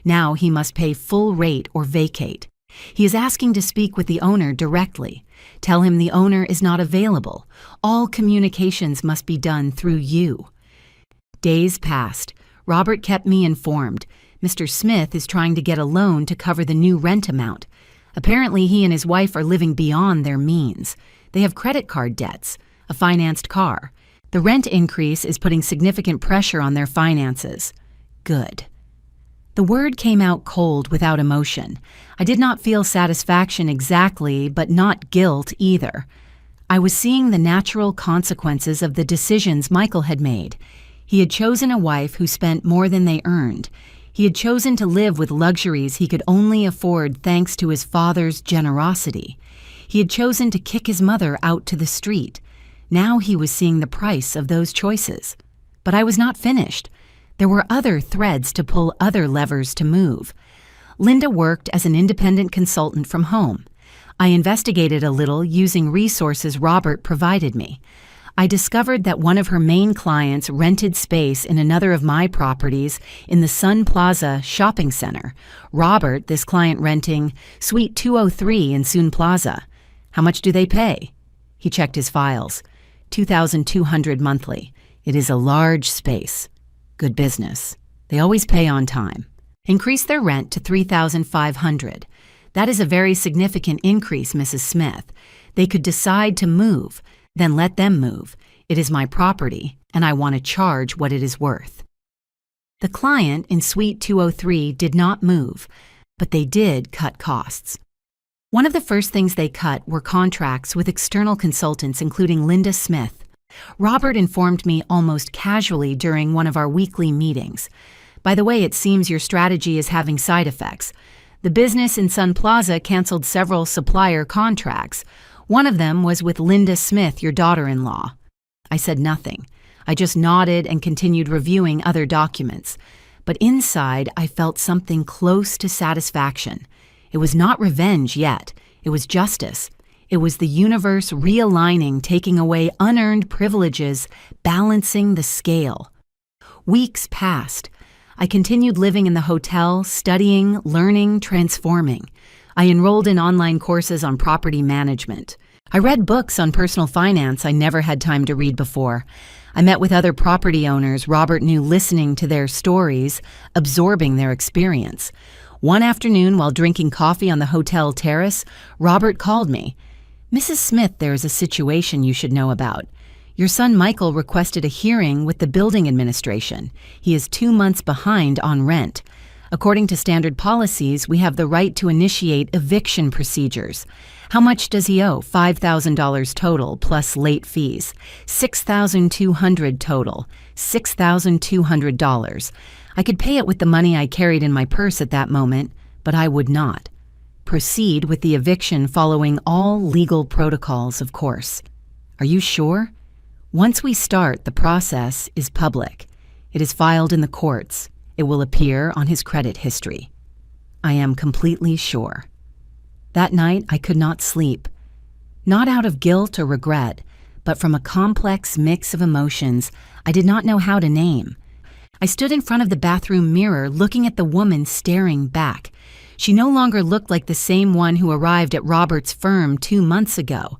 Now he must pay full rate or vacate. He is asking to speak with the owner directly. Tell him the owner is not available. All communications must be done through you." Days passed. Robert kept me informed. Mr. Smith is trying to get a loan to cover the new rent amount. Apparently he and his wife are living beyond their means. They have credit card debts, a financed car. The rent increase is putting significant pressure on their finances. Good. The word came out cold, without emotion. I did not feel satisfaction exactly, but not guilt either. I was seeing the natural consequences of the decisions Michael had made. He had chosen a wife who spent more than they earned. He had chosen to live with luxuries he could only afford thanks to his father's generosity. He had chosen to kick his mother out to the street. Now he was seeing the price of those choices. But I was not finished. There were other threads to pull, other levers to move. Linda worked as an independent consultant from home. I investigated a little using resources Robert provided me. I discovered that one of her main clients rented space in another of my properties in the Sun Plaza shopping center. Robert, this client, renting Suite 203 in Sun Plaza. How much do they pay? He checked his files. $2,200 monthly. It is a large space. Good business. They always pay on time. Increase their rent to $3,500. That is a very significant increase, Mrs. Smith. They could decide to move. Then let them move. It is my property, and I want to charge what it is worth. The client in Suite 203 did not move, but they did cut costs. One of the first things they cut were contracts with external consultants, including Linda Smith. Robert informed me almost casually during one of our weekly meetings. "By the way, it seems your strategy is having side effects. The business in Sun Plaza canceled several supplier contracts. One of them was with Linda Smith, your daughter-in-law." I said nothing. I just nodded and continued reviewing other documents. But inside, I felt something close to satisfaction. It was not revenge yet. It was justice. It was the universe realigning, taking away unearned privileges, balancing the scale. Weeks passed. I continued living in the hotel, studying, learning, transforming. I enrolled in online courses on property management. I read books on personal finance I never had time to read before. I met with other property owners Robert knew, listening to their stories, absorbing their experience. One afternoon, while drinking coffee on the hotel terrace, Robert called me. "Mrs. Smith, there is a situation you should know about. Your son Michael requested a hearing with the building administration. He is 2 months behind on rent. According to standard policies, we have the right to initiate eviction procedures. How much does he owe? $5,000 total, plus late fees. $6,200 total. $6,200. I could pay it with the money I carried in my purse at that moment, but I would not. Proceed with the eviction following all legal protocols, of course. Are you sure? Once we start, the process is public. It is filed in the courts. It will appear on his credit history. I am completely sure. That night, I could not sleep. Not out of guilt or regret, but from a complex mix of emotions I did not know how to name. I stood in front of the bathroom mirror looking at the woman staring back. She no longer looked like the same one who arrived at Robert's firm 2 months ago.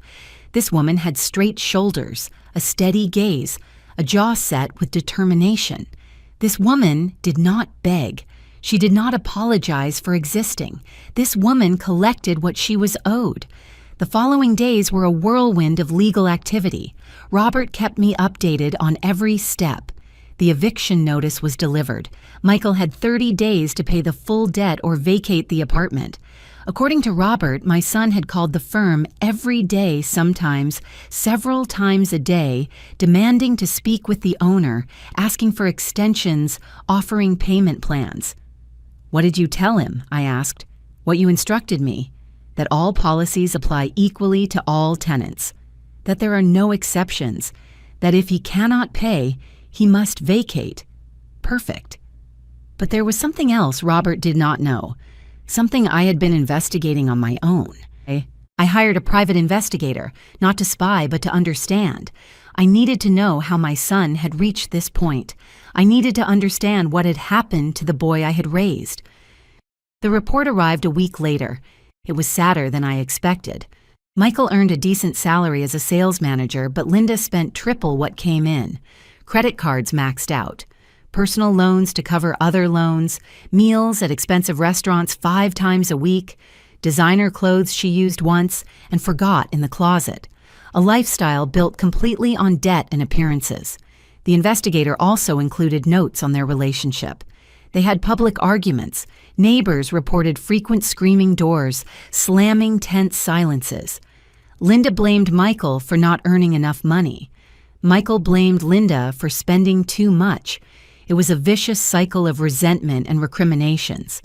This woman had straight shoulders, a steady gaze, a jaw set with determination. This woman did not beg. She did not apologize for existing. This woman collected what she was owed. The following days were a whirlwind of legal activity. Robert kept me updated on every step. The eviction notice was delivered. Michael had 30 days to pay the full debt or vacate the apartment. According to Robert, my son had called the firm every day, sometimes several times a day, demanding to speak with the owner, asking for extensions, offering payment plans. "What did you tell him?" I asked. "What you instructed me, that all policies apply equally to all tenants, that there are no exceptions, that if he cannot pay, he must vacate." Perfect. But there was something else Robert did not know, something I had been investigating on my own. I hired a private investigator, not to spy but to understand. I needed to know how my son had reached this point. I needed to understand what had happened to the boy I had raised. The report arrived a week later. It was sadder than I expected. Michael earned a decent salary as a sales manager, but Linda spent triple what came in. Credit cards maxed out. Personal loans to cover other loans, meals at expensive restaurants 5 times a week, designer clothes she used once and forgot in the closet. A lifestyle built completely on debt and appearances. The investigator also included notes on their relationship. They had public arguments. Neighbors reported frequent screaming doors, slamming tense silences. Linda blamed Michael for not earning enough money. Michael blamed Linda for spending too much. It was a vicious cycle of resentment and recriminations.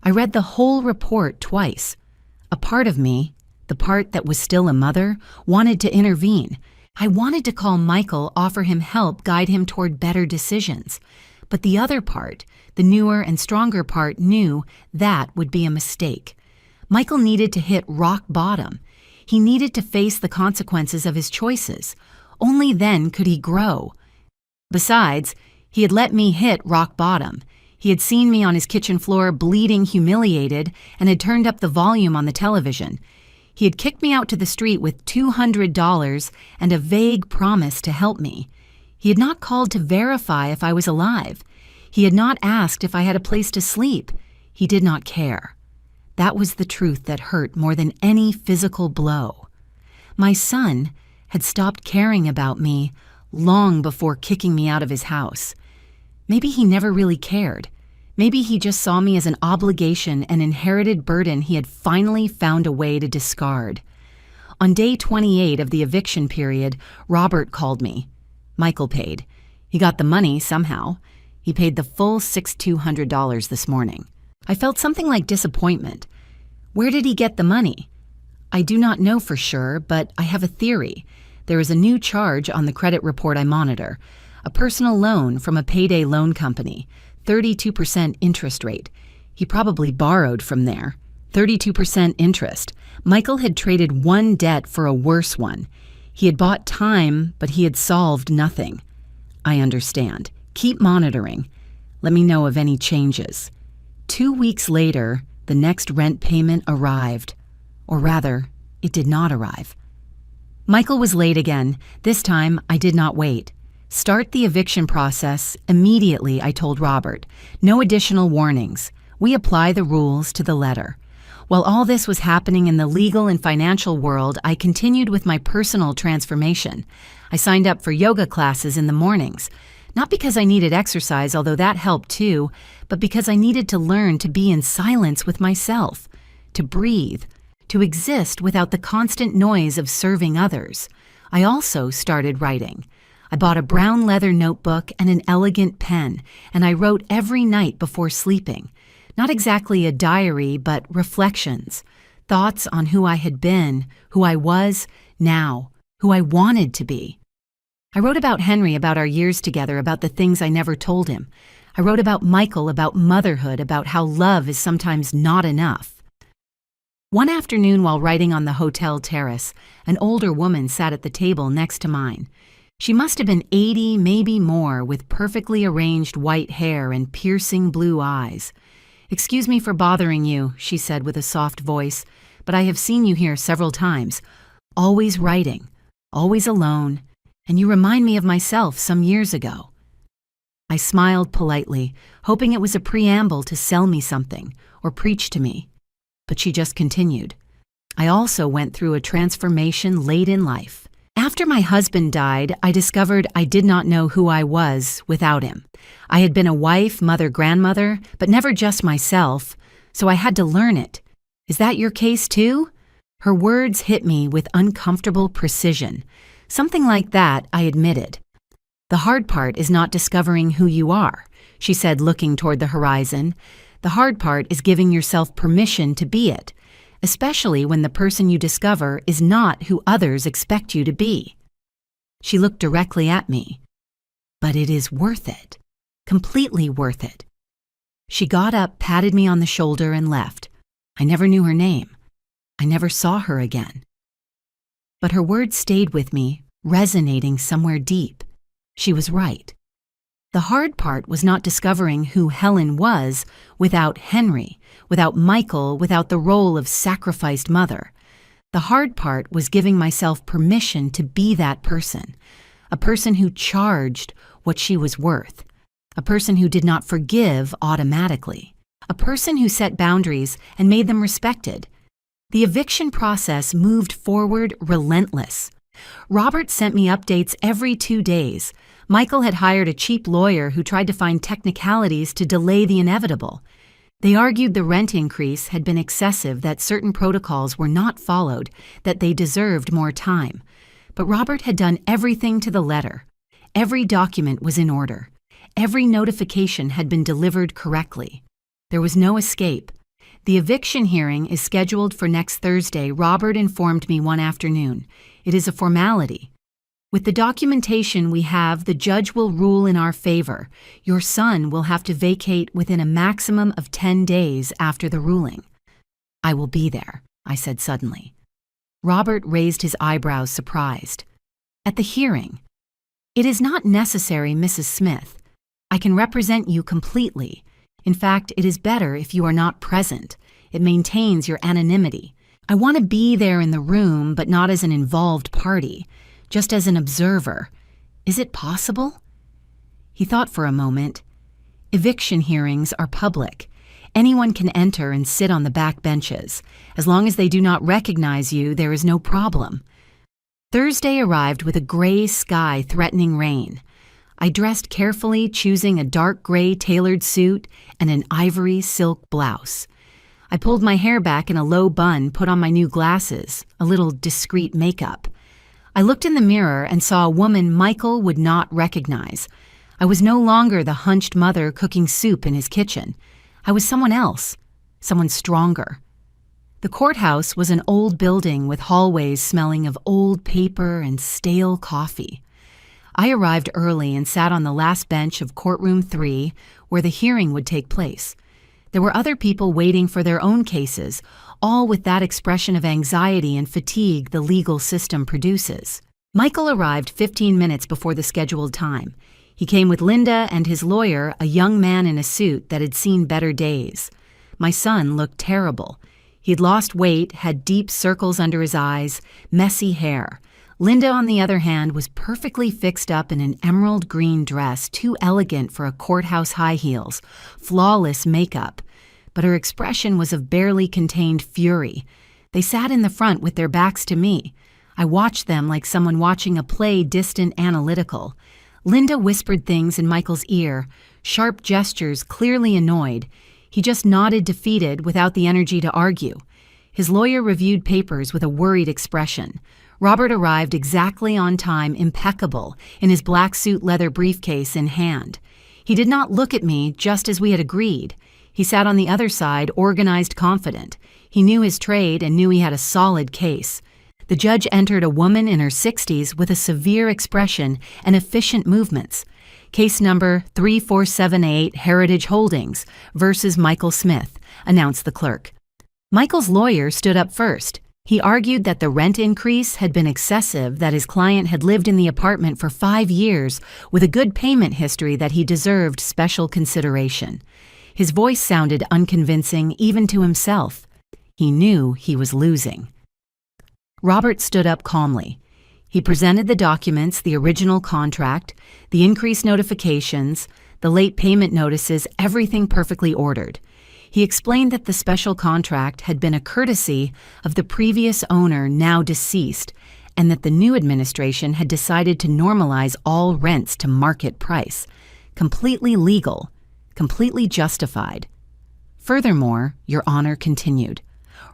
I read the whole report twice. A part of me, the part that was still a mother, wanted to intervene. I wanted to call Michael, offer him help, guide him toward better decisions. But the other part, the newer and stronger part, knew that would be a mistake. Michael needed to hit rock bottom. He needed to face the consequences of his choices. Only then could he grow. Besides, he had let me hit rock bottom. He had seen me on his kitchen floor bleeding, humiliated, and had turned up the volume on the television. He had kicked me out to the street with $200 and a vague promise to help me. He had not called to verify if I was alive. He had not asked if I had a place to sleep. He did not care. That was the truth that hurt more than any physical blow. My son had stopped caring about me long before kicking me out of his house. Maybe he never really cared. Maybe he just saw me as an obligation, an inherited burden he had finally found a way to discard. On day 28 of the eviction period, Robert called me. Michael paid. He got the money somehow. He paid the full $6,200 this morning. I felt something like disappointment. Where did he get the money? I do not know for sure, but I have a theory. There is a new charge on the credit report I monitor. A personal loan from a payday loan company. 32% interest rate. He probably borrowed from there. 32% interest. Michael had traded one debt for a worse one. He had bought time, but he had solved nothing. I understand. Keep monitoring. Let me know of any changes. 2 weeks later, the next rent payment arrived. Or rather, it did not arrive. Michael was late again. This time, I did not wait. Start the eviction process immediately, I told Robert. No additional warnings. We apply the rules to the letter. While all this was happening in the legal and financial world, I continued with my personal transformation. I signed up for yoga classes in the mornings. Not because I needed exercise, although that helped too, but because I needed to learn to be in silence with myself, to breathe, to exist without the constant noise of serving others. I also started writing. I bought a brown leather notebook and an elegant pen, and I wrote every night before sleeping. Not exactly a diary, but reflections, thoughts on who I had been, who I was now, who I wanted to be. I wrote about Henry, about our years together, about the things I never told him. I wrote about Michael, about motherhood, about how love is sometimes not enough. One afternoon while writing on the hotel terrace, an older woman sat at the table next to mine. She must have been 80, maybe more, with perfectly arranged white hair and piercing blue eyes. "Excuse me for bothering you," she said with a soft voice, "but I have seen you here several times. Always writing, always alone, and you remind me of myself some years ago." I smiled politely, hoping it was a preamble to sell me something or preach to me. But she just continued. "I also went through a transformation late in life. After my husband died, I discovered I did not know who I was without him. I had been a wife, mother, grandmother, but never just myself, so I had to learn it. Is that your case too?" Her words hit me with uncomfortable precision. "Something like that," I admitted. "The hard part is not discovering who you are," she said, looking toward the horizon. "The hard part is giving yourself permission to be it, especially when the person you discover is not who others expect you to be." She looked directly at me. "But it is worth it. Completely worth it." She got up, patted me on the shoulder, and left. I never knew her name. I never saw her again. But her words stayed with me, resonating somewhere deep. She was right. The hard part was not discovering who Helen was without Henry, without Michael, without the role of sacrificed mother. The hard part was giving myself permission to be that person, a person who charged what she was worth, a person who did not forgive automatically, a person who set boundaries and made them respected. The eviction process moved forward relentless. Robert sent me updates every 2 days. Michael had hired a cheap lawyer who tried to find technicalities to delay the inevitable. They argued the rent increase had been excessive, that certain protocols were not followed, that they deserved more time. But Robert had done everything to the letter. Every document was in order. Every notification had been delivered correctly. There was no escape. The eviction hearing is scheduled for next Thursday, Robert informed me one afternoon. It is a formality. With the documentation we have, the judge will rule in our favor. Your son will have to vacate within a maximum of 10 days after the ruling. "I will be there," I said suddenly. Robert raised his eyebrows, surprised. "At the hearing?" "It is not necessary, Mrs. Smith. I can represent you completely. In fact, it is better if you are not present. It maintains your anonymity. I want to be there in the room, but not as an involved party, just as an observer. Is it possible?" He thought for a moment. "Eviction hearings are public. Anyone can enter and sit on the back benches. As long as they do not recognize you, there is no problem." Thursday arrived with a gray sky threatening rain. I dressed carefully, choosing a dark gray tailored suit and an ivory silk blouse. I pulled my hair back in a low bun, put on my new glasses, a little discreet makeup. I looked in the mirror and saw a woman Michael would not recognize. I was no longer the hunched mother cooking soup in his kitchen. I was someone else, someone stronger. The courthouse was an old building with hallways smelling of old paper and stale coffee. I arrived early and sat on the last bench of courtroom 3, where the hearing would take place. There were other people waiting for their own cases, all with that expression of anxiety and fatigue the legal system produces. Michael arrived 15 minutes before the scheduled time. He came with Linda and his lawyer, a young man in a suit that had seen better days. My son looked terrible. He had lost weight, had deep circles under his eyes, messy hair. Linda, on the other hand, was perfectly fixed up in an emerald green dress, too elegant for a courthouse high heels, flawless makeup. But her expression was of barely contained fury. They sat in the front with their backs to me. I watched them like someone watching a play, distant, analytical. Linda whispered things in Michael's ear, sharp gestures, clearly annoyed. He just nodded, defeated, without the energy to argue. His lawyer reviewed papers with a worried expression. Robert arrived exactly on time, impeccable, in his black suit leather briefcase in hand. He did not look at me, just as we had agreed. He sat on the other side, organized, confident. He knew his trade and knew he had a solid case. The judge entered a woman in her 60s with a severe expression and efficient movements. Case number 3478 Heritage Holdings versus Michael Smith, announced the clerk. Michael's lawyer stood up first. He argued that the rent increase had been excessive, that his client had lived in the apartment for 5 years with a good payment history, that he deserved special consideration. His voice sounded unconvincing even to himself. He knew he was losing. Robert stood up calmly. He presented the documents, the original contract, the increase notifications, the late payment notices, everything perfectly ordered. He explained that the special contract had been a courtesy of the previous owner, now deceased, and that the new administration had decided to normalize all rents to market price. Completely legal, completely justified. Furthermore, Your Honor continued,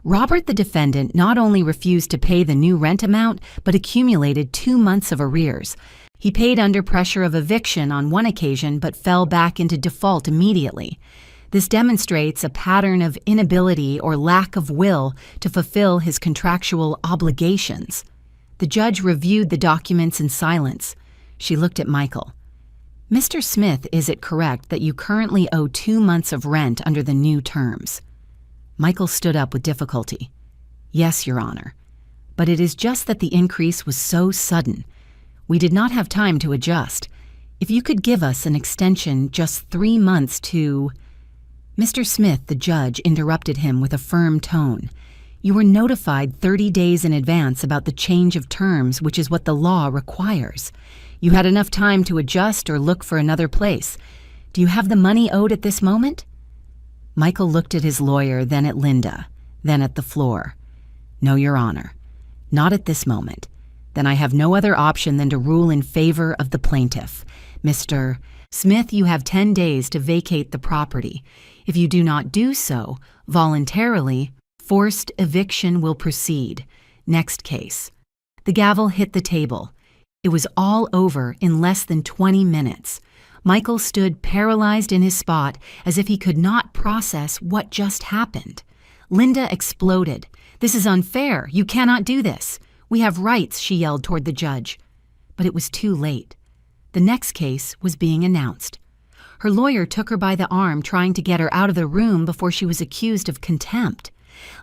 Robert, the defendant, not only refused to pay the new rent amount, but accumulated 2 months of arrears. He paid under pressure of eviction on one occasion, but fell back into default immediately. This demonstrates a pattern of inability or lack of will to fulfill his contractual obligations. The judge reviewed the documents in silence. She looked at Michael. Mr. Smith, is it correct that you currently owe 2 months of rent under the new terms? Michael stood up with difficulty. Yes, Your Honor. But it is just that the increase was so sudden. We did not have time to adjust. If you could give us an extension just 3 months to... Mr. Smith, the judge, interrupted him with a firm tone. You were notified 30 days in advance about the change of terms, which is what the law requires. You had enough time to adjust or look for another place. Do you have the money owed at this moment? Michael looked at his lawyer, then at Linda, then at the floor. No, Your Honor. Not at this moment. Then I have no other option than to rule in favor of the plaintiff. Mr. Smith, you have 10 days to vacate the property. If you do not do so, voluntarily, forced eviction will proceed. Next case. The gavel hit the table. It was all over in less than 20 minutes. Michael stood paralyzed in his spot as if he could not process what just happened. Linda exploded. This is unfair. You cannot do this. We have rights, she yelled toward the judge. But it was too late. The next case was being announced. Her lawyer took her by the arm, trying to get her out of the room before she was accused of contempt.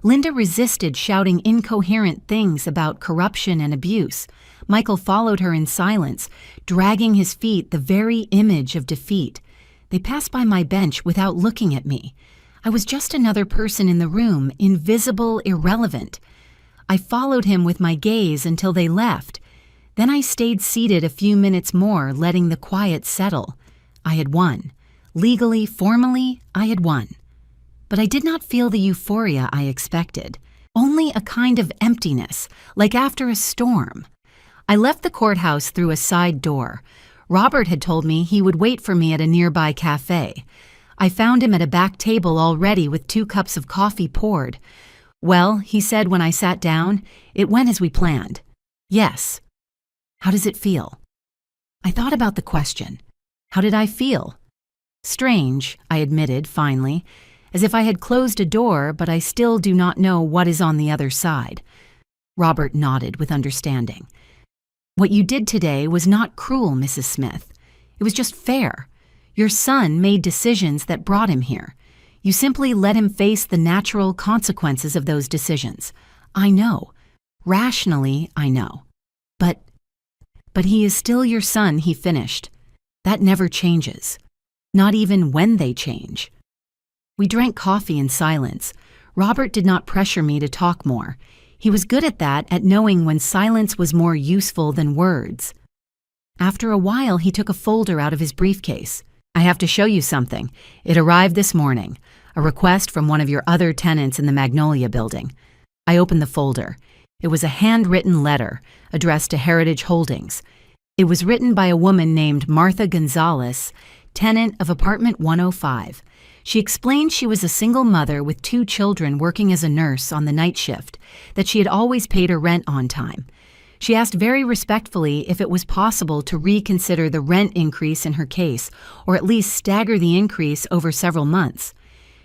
Linda resisted, shouting incoherent things about corruption and abuse. Michael followed her in silence, dragging his feet, the very image of defeat. They passed by my bench without looking at me. I was just another person in the room, invisible, irrelevant. I followed him with my gaze until they left. Then I stayed seated a few minutes more, letting the quiet settle. I had won. Legally, formally, I had won. But I did not feel the euphoria I expected. Only a kind of emptiness, like after a storm. I left the courthouse through a side door. Robert had told me he would wait for me at a nearby cafe. I found him at a back table already with 2 cups of coffee poured. Well, he said when I sat down, it went as we planned. Yes. How does it feel? I thought about the question. How did I feel? Strange, I admitted finally, as if I had closed a door, but I still do not know what is on the other side. Robert nodded with understanding. What you did today was not cruel, Mrs. Smith. It was just fair. Your son made decisions that brought him here. You simply let him face the natural consequences of those decisions. I know. Rationally, I know. But he is still your son, he finished. That never changes. Not even when they change. We drank coffee in silence. Robert did not pressure me to talk more. He was good at that, at knowing when silence was more useful than words. After a while, he took a folder out of his briefcase. I have to show you something. It arrived this morning. A request from one of your other tenants in the Magnolia building. I opened the folder. It was a handwritten letter addressed to Heritage Holdings. It was written by a woman named Martha Gonzalez, tenant of apartment 105. She explained she was a single mother with 2 children working as a nurse on the night shift, that she had always paid her rent on time. She asked very respectfully if it was possible to reconsider the rent increase in her case, or at least stagger the increase over several months.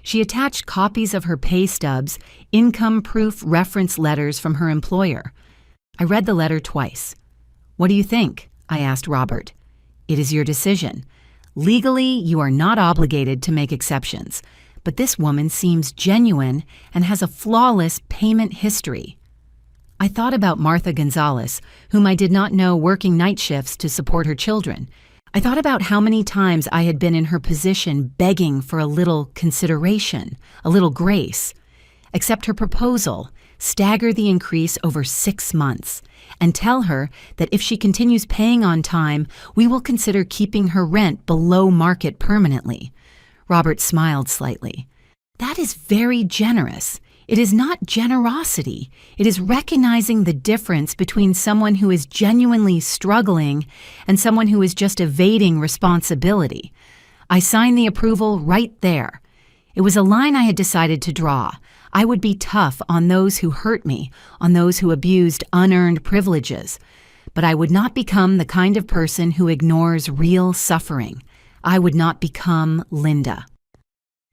She attached copies of her pay stubs, income proof reference letters from her employer. I read the letter twice. "What do you think?" I asked Robert. "It is your decision. Legally, you are not obligated to make exceptions, but this woman seems genuine and has a flawless payment history." I thought about Martha Gonzalez, whom I did not know working night shifts to support her children. I thought about how many times I had been in her position begging for a little consideration, a little grace. Accept her proposal, stagger the increase over 6 months, and tell her that if she continues paying on time, we will consider keeping her rent below market permanently. Robert smiled slightly. "That is very generous. It is not generosity. It is recognizing the difference between someone who is genuinely struggling and someone who is just evading responsibility." I signed the approval right there. It was a line I had decided to draw. I would be tough on those who hurt me, on those who abused unearned privileges. But I would not become the kind of person who ignores real suffering. I would not become Linda.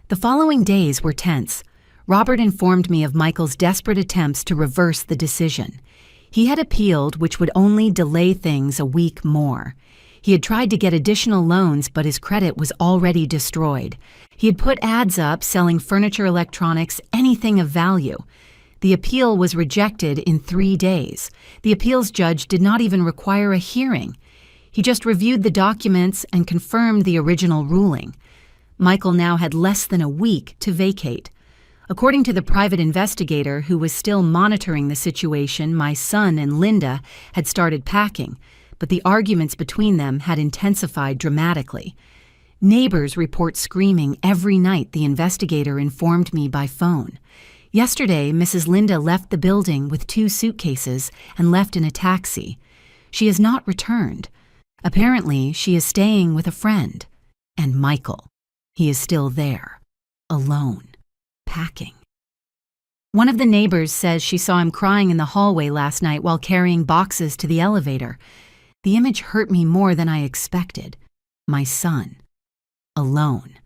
The following days were tense. Robert informed me of Michael's desperate attempts to reverse the decision. He had appealed, which would only delay things a week more. He had tried to get additional loans, but his credit was already destroyed. He had put ads up selling furniture, electronics, anything of value. The appeal was rejected in 3 days. The appeals judge did not even require a hearing. He just reviewed the documents and confirmed the original ruling. Michael now had less than a week to vacate. According to the private investigator who was still monitoring the situation, my son and Linda had started packing, but the arguments between them had intensified dramatically. Neighbors report screaming every night, the investigator informed me by phone. Yesterday, Mrs. Linda left the building with 2 suitcases and left in a taxi. She has not returned. Apparently, she is staying with a friend. And Michael, he is still there, alone, packing. One of the neighbors says she saw him crying in the hallway last night while carrying boxes to the elevator. The image hurt me more than I expected. My son, alone,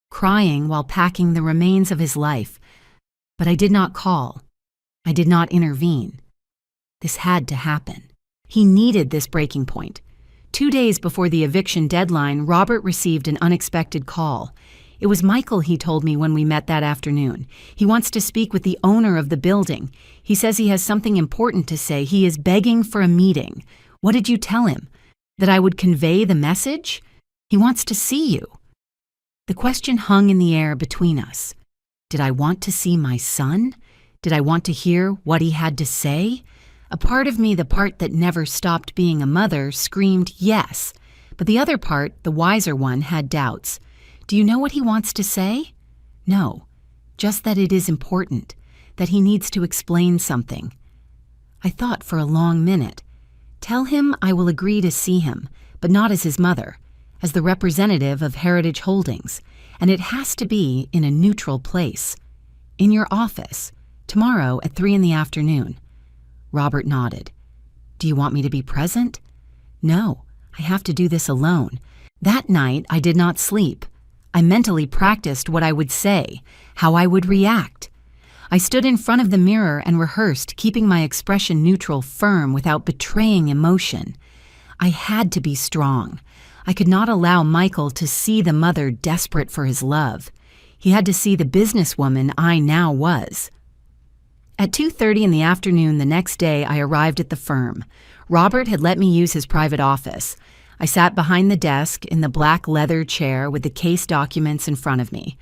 crying while packing the remains of his life. But I did not call. I did not intervene. This had to happen. He needed this breaking point. 2 days before the eviction deadline, Robert received an unexpected call. It was Michael, he told me when we met that afternoon. He wants to speak with the owner of the building. He says he has something important to say. He is begging for a meeting. What did you tell him? That I would convey the message? He wants to see you. The question hung in the air between us. Did I want to see my son? Did I want to hear what he had to say? A part of me, the part that never stopped being a mother, screamed yes. But the other part, the wiser one, had doubts. Do you know what he wants to say? No, just that it is important, that he needs to explain something. I thought for a long minute. Tell him I will agree to see him, but not as his mother, as the representative of Heritage Holdings, and it has to be in a neutral place. In your office, tomorrow at 3 p.m. Robert nodded. Do you want me to be present? No, I have to do this alone. That night, I did not sleep. I mentally practiced what I would say, how I would react. I stood in front of the mirror and rehearsed, keeping my expression neutral, firm, without betraying emotion. I had to be strong. I could not allow Michael to see the mother desperate for his love. He had to see the businesswoman I now was. At 2:30 p.m. the next day, I arrived at the firm. Robert had let me use his private office. I sat behind the desk in the black leather chair with the case documents in front of me.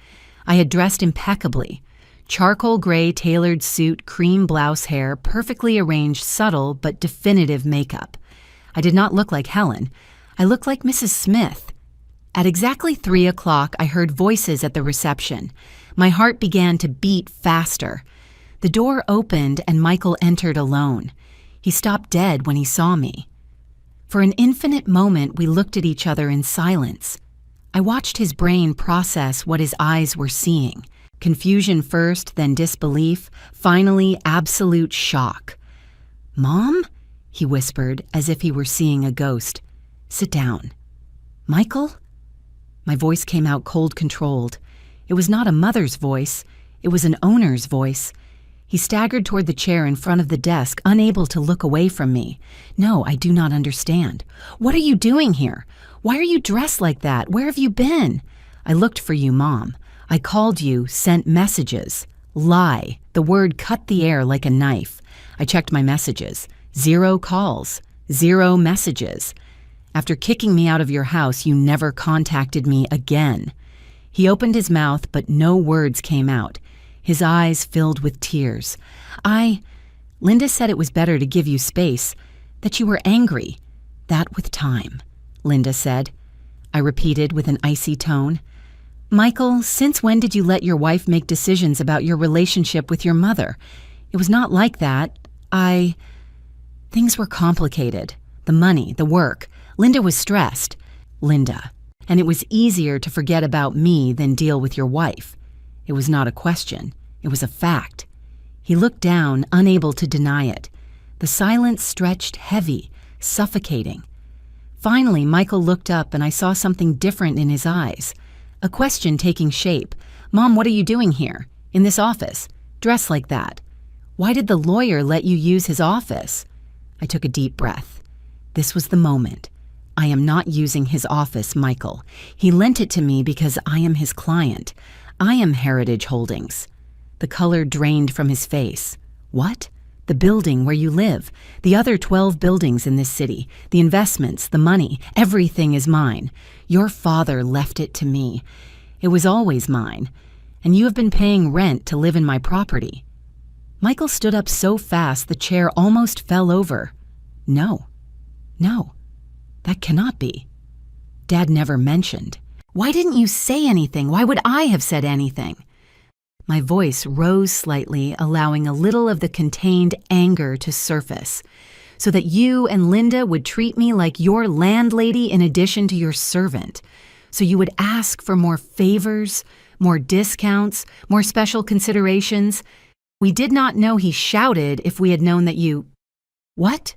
I had dressed impeccably. Charcoal gray tailored suit, cream blouse hair, perfectly arranged, subtle but definitive makeup. I did not look like Helen. I looked like Mrs. Smith. At exactly 3 o'clock, I heard voices at the reception. My heart began to beat faster. The door opened and Michael entered alone. He stopped dead when he saw me. For an infinite moment, we looked at each other in silence. I watched his brain process what his eyes were seeing. Confusion first, then disbelief, finally absolute shock. "Mom?" he whispered, as if he were seeing a ghost. "Sit down." "Michael?" My voice came out cold-controlled. It was not a mother's voice. It was an owner's voice. He staggered toward the chair in front of the desk, unable to look away from me. No, I do not understand. What are you doing here? Why are you dressed like that? Where have you been? I looked for you, Mom. I called you, sent messages. Lie. The word cut the air like a knife. I checked my messages. 0 calls. 0 messages. After kicking me out of your house, you never contacted me again. He opened his mouth, but no words came out. His eyes filled with tears. Linda said it was better to give you space, that you were angry. That with time, Linda said. I repeated with an icy tone. Michael, since when did you let your wife make decisions about your relationship with your mother? It was not like that. Things were complicated. The money, the work. Linda was stressed. Linda. And it was easier to forget about me than deal with your wife. It was not a question. It was a fact. He looked down, unable to deny it. The silence stretched heavy, suffocating. Finally, Michael looked up and I saw something different in his eyes. A question taking shape. Mom, what are you doing here? In this office? Dressed like that? Why did the lawyer let you use his office? I took a deep breath. This was the moment. I am not using his office, Michael. He lent it to me because I am his client. I am Heritage Holdings. The color drained from his face. What? The building where you live. The other 12 buildings in this city. The investments, the money. Everything is mine. Your father left it to me. It was always mine. And you have been paying rent to live in my property. Michael stood up so fast the chair almost fell over. No. That cannot be. Dad never mentioned. Why didn't you say anything? Why would I have said anything? My voice rose slightly, allowing a little of the contained anger to surface, so that you and Linda would treat me like your landlady in addition to your servant, so you would ask for more favors, more discounts, more special considerations. We did not know he shouted if we had known that you— What?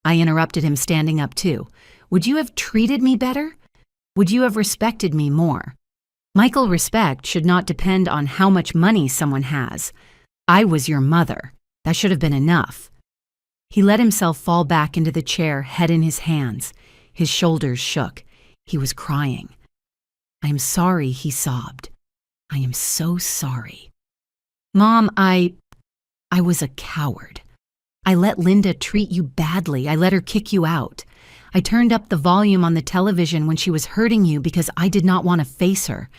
I interrupted him, standing up too. Would you have treated me better? Would you have respected me more? Michael, respect should not depend on how much money someone has. I was your mother. That should have been enough. He let himself fall back into the chair, head in his hands. His shoulders shook. He was crying. I am sorry, he sobbed. I am so sorry. Mom, I was a coward. I let Linda treat you badly. I let her kick you out. I turned up the volume on the television when she was hurting you because I did not want to face her,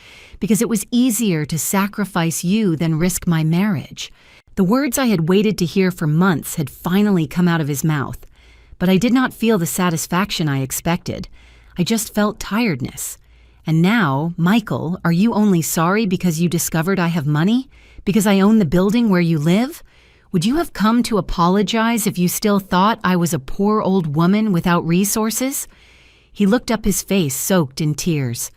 because it was easier to sacrifice you than risk my marriage. The words I had waited to hear for months had finally come out of his mouth, but I did not feel the satisfaction I expected. I just felt tiredness. And now, Michael, are you only sorry because you discovered I have money? Because I own the building where you live? Would you have come to apologize if you still thought I was a poor old woman without resources? He looked up, his face soaked in tears.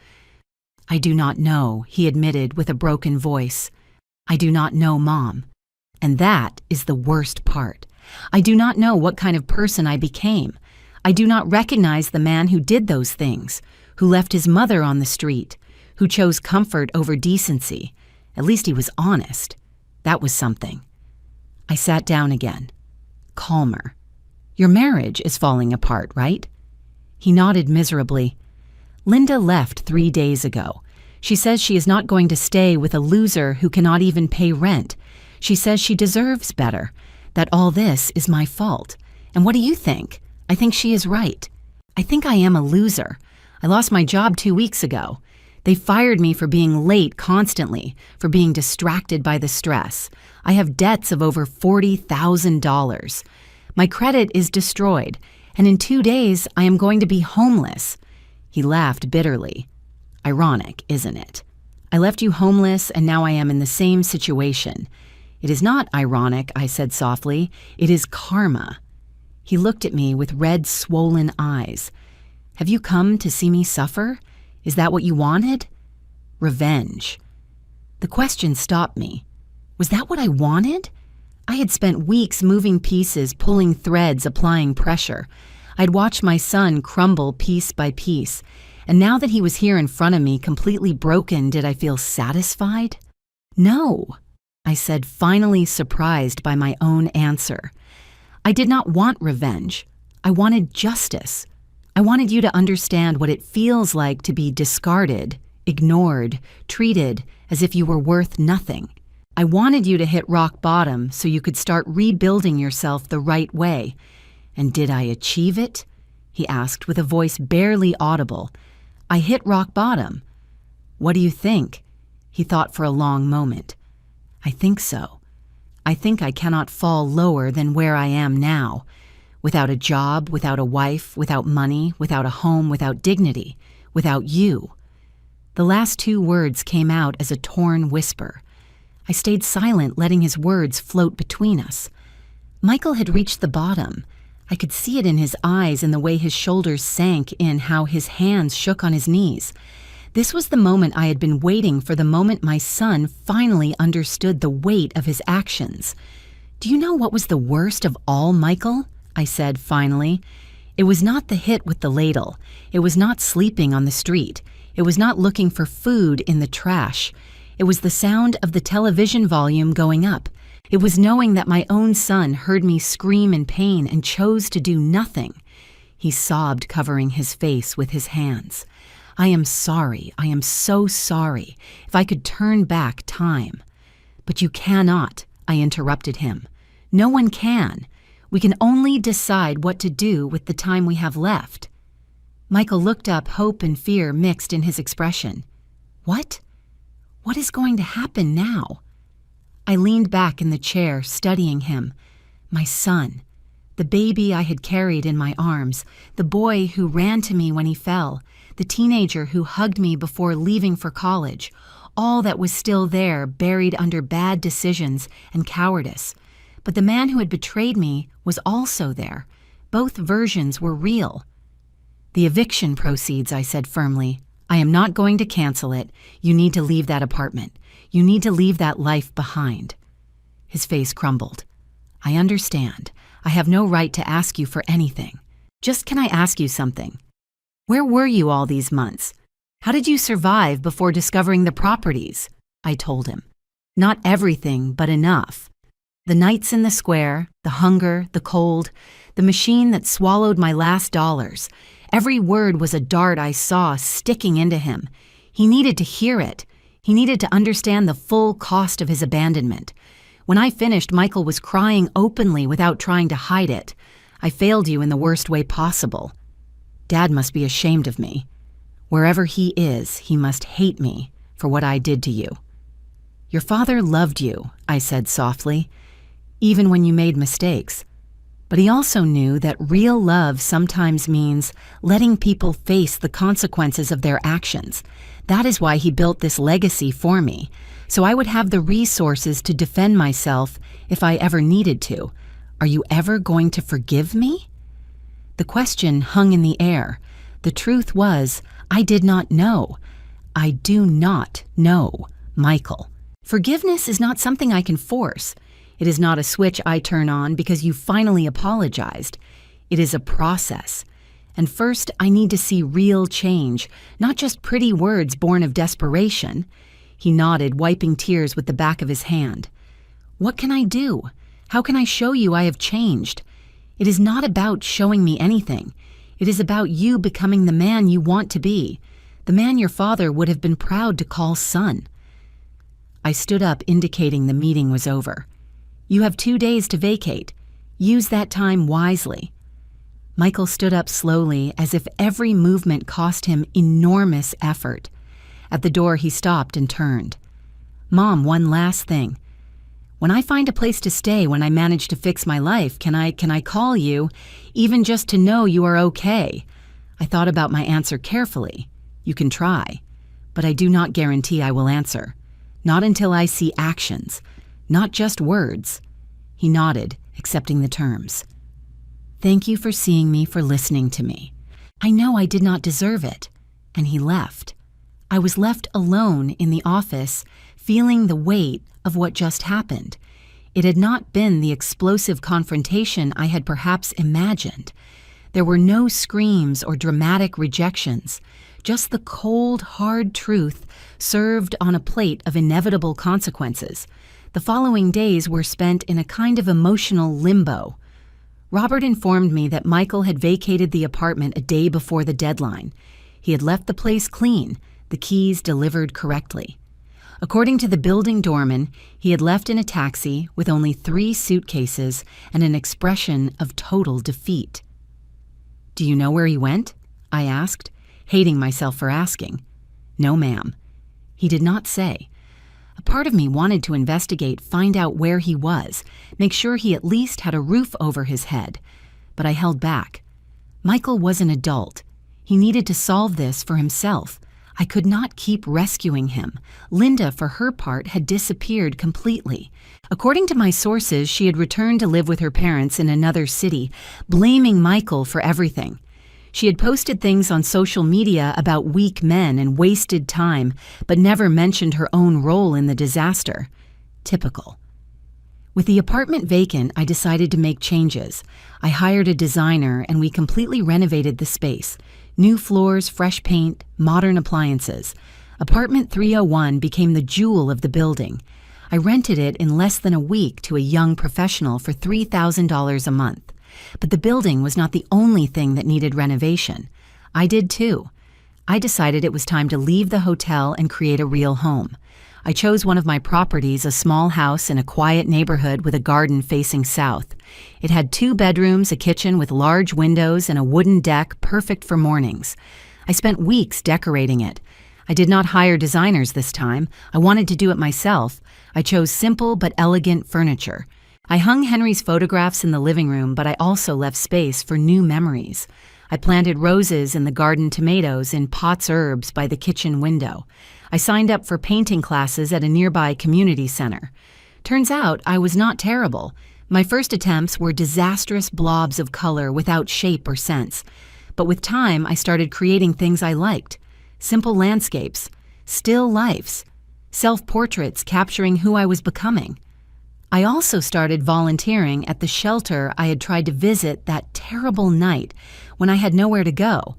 I do not know, he admitted with a broken voice. I do not know, Mom. And that is the worst part. I do not know what kind of person I became. I do not recognize the man who did those things, who left his mother on the street, who chose comfort over decency. At least he was honest. That was something. I sat down again, calmer. Your marriage is falling apart, right? He nodded miserably. Linda left 3 days ago. She says she is not going to stay with a loser who cannot even pay rent. She says she deserves better, that all this is my fault. And what do you think? I think she is right. I think I am a loser. I lost my job 2 weeks ago. They fired me for being late constantly, for being distracted by the stress. I have debts of over $40,000. My credit is destroyed, and in 2 days I am going to be homeless. He laughed bitterly. Ironic, isn't it? I left you homeless, and now I am in the same situation. It is not ironic, I said softly. It is karma. He looked at me with red, swollen eyes. Have you come to see me suffer? Is that what you wanted? Revenge. The question stopped me. Was that what I wanted? I had spent weeks moving pieces, pulling threads, applying pressure. I'd watched my son crumble piece by piece, and now that he was here in front of me, completely broken, did I feel satisfied? No. I said, finally surprised by my own answer. I did not want revenge. I wanted justice. I wanted you to understand what it feels like to be discarded, ignored, treated as if you were worth nothing. I wanted you to hit rock bottom so you could start rebuilding yourself the right way. And did I achieve it? He asked with a voice barely audible. I hit rock bottom. What do you think? He thought for a long moment. I think so. I think I cannot fall lower than where I am now. Without a job, without a wife, without money, without a home, without dignity, without you. The last two words came out as a torn whisper. I stayed silent, letting his words float between us. Michael had reached the bottom. I could see it in his eyes and the way his shoulders sank in, how his hands shook on his knees. This was the moment I had been waiting for, the moment my son finally understood the weight of his actions. Do you know what was the worst of all, Michael? I said finally. It was not the hit with the ladle. It was not sleeping on the street. It was not looking for food in the trash. It was the sound of the television volume going up. It was knowing that my own son heard me scream in pain and chose to do nothing. He sobbed, covering his face with his hands. I am sorry. I am so sorry. If I could turn back time. But you cannot, I interrupted him. No one can. We can only decide what to do with the time we have left. Michael looked up, hope and fear mixed in his expression. What? What is going to happen now? I leaned back in the chair, studying him. My son, the baby I had carried in my arms, the boy who ran to me when he fell, the teenager who hugged me before leaving for college, all that was still there, buried under bad decisions and cowardice. But the man who had betrayed me was also there. Both versions were real. The eviction proceeds, I said firmly. I am not going to cancel it. You need to leave that apartment. You need to leave that life behind. His face crumbled. I understand. I have no right to ask you for anything. Just can I ask you something? Where were you all these months? How did you survive before discovering the properties? I told him. Not everything, but enough. The nights in the square, the hunger, the cold, the machine that swallowed my last dollars. Every word was a dart I saw sticking into him. He needed to hear it. He needed to understand the full cost of his abandonment. When I finished, Michael was crying openly without trying to hide it. I failed you in the worst way possible. Dad must be ashamed of me. Wherever he is, he must hate me for what I did to you. Your father loved you, I said softly, even when you made mistakes. But he also knew that real love sometimes means letting people face the consequences of their actions. That is why he built this legacy for me, so I would have the resources to defend myself if I ever needed to. Are you ever going to forgive me? The question hung in the air. The truth was, I did not know. I do not know, Michael. Forgiveness is not something I can force. It is not a switch I turn on because you finally apologized. It is a process. And first, I need to see real change, not just pretty words born of desperation. He nodded, wiping tears with the back of his hand. What can I do? How can I show you I have changed? It is not about showing me anything. It is about you becoming the man you want to be, the man your father would have been proud to call son. I stood up, indicating the meeting was over. You have 2 days to vacate. Use that time wisely. Michael stood up slowly, as if every movement cost him enormous effort. At the door, he stopped and turned. Mom, one last thing. When I find a place to stay, when I manage to fix my life, can I call you, even just to know you are okay? I thought about my answer carefully. You can try, but I do not guarantee I will answer. Not until I see actions. Not just words. He nodded, accepting the terms. Thank you for seeing me, for listening to me. I know I did not deserve it. And he left. I was left alone in the office, feeling the weight of what just happened. It had not been the explosive confrontation I had perhaps imagined. There were no screams or dramatic rejections, just the cold, hard truth served on a plate of inevitable consequences. The following days were spent in a kind of emotional limbo. Robert informed me that Michael had vacated the apartment a day before the deadline. He had left the place clean, the keys delivered correctly. According to the building doorman, he had left in a taxi with only 3 suitcases and an expression of total defeat. "Do you know where he went?" I asked, hating myself for asking. "No, ma'am." He did not say. A part of me wanted to investigate, find out where he was, make sure he at least had a roof over his head. But I held back. Michael was an adult. He needed to solve this for himself. I could not keep rescuing him. Linda, for her part, had disappeared completely. According to my sources, she had returned to live with her parents in another city, blaming Michael for everything. She had posted things on social media about weak men and wasted time, but never mentioned her own role in the disaster. Typical. With the apartment vacant, I decided to make changes. I hired a designer and we completely renovated the space. New floors, fresh paint, modern appliances. Apartment 301 became the jewel of the building. I rented it in less than a week to a young professional for $3,000 a month. But the building was not the only thing that needed renovation. I did too. I decided it was time to leave the hotel and create a real home. I chose one of my properties, a small house in a quiet neighborhood with a garden facing south. It had 2 bedrooms, a kitchen with large windows, and a wooden deck perfect for mornings. I spent weeks decorating it. I did not hire designers this time. I wanted to do it myself. I chose simple but elegant furniture. I hung Henry's photographs in the living room, but I also left space for new memories. I planted roses in the garden, tomatoes in pots herbs by the kitchen window. I signed up for painting classes at a nearby community center. Turns out I was not terrible. My first attempts were disastrous blobs of color without shape or sense. But with time, I started creating things I liked. Simple landscapes, still lifes, self-portraits capturing who I was becoming. I also started volunteering at the shelter I had tried to visit that terrible night when I had nowhere to go.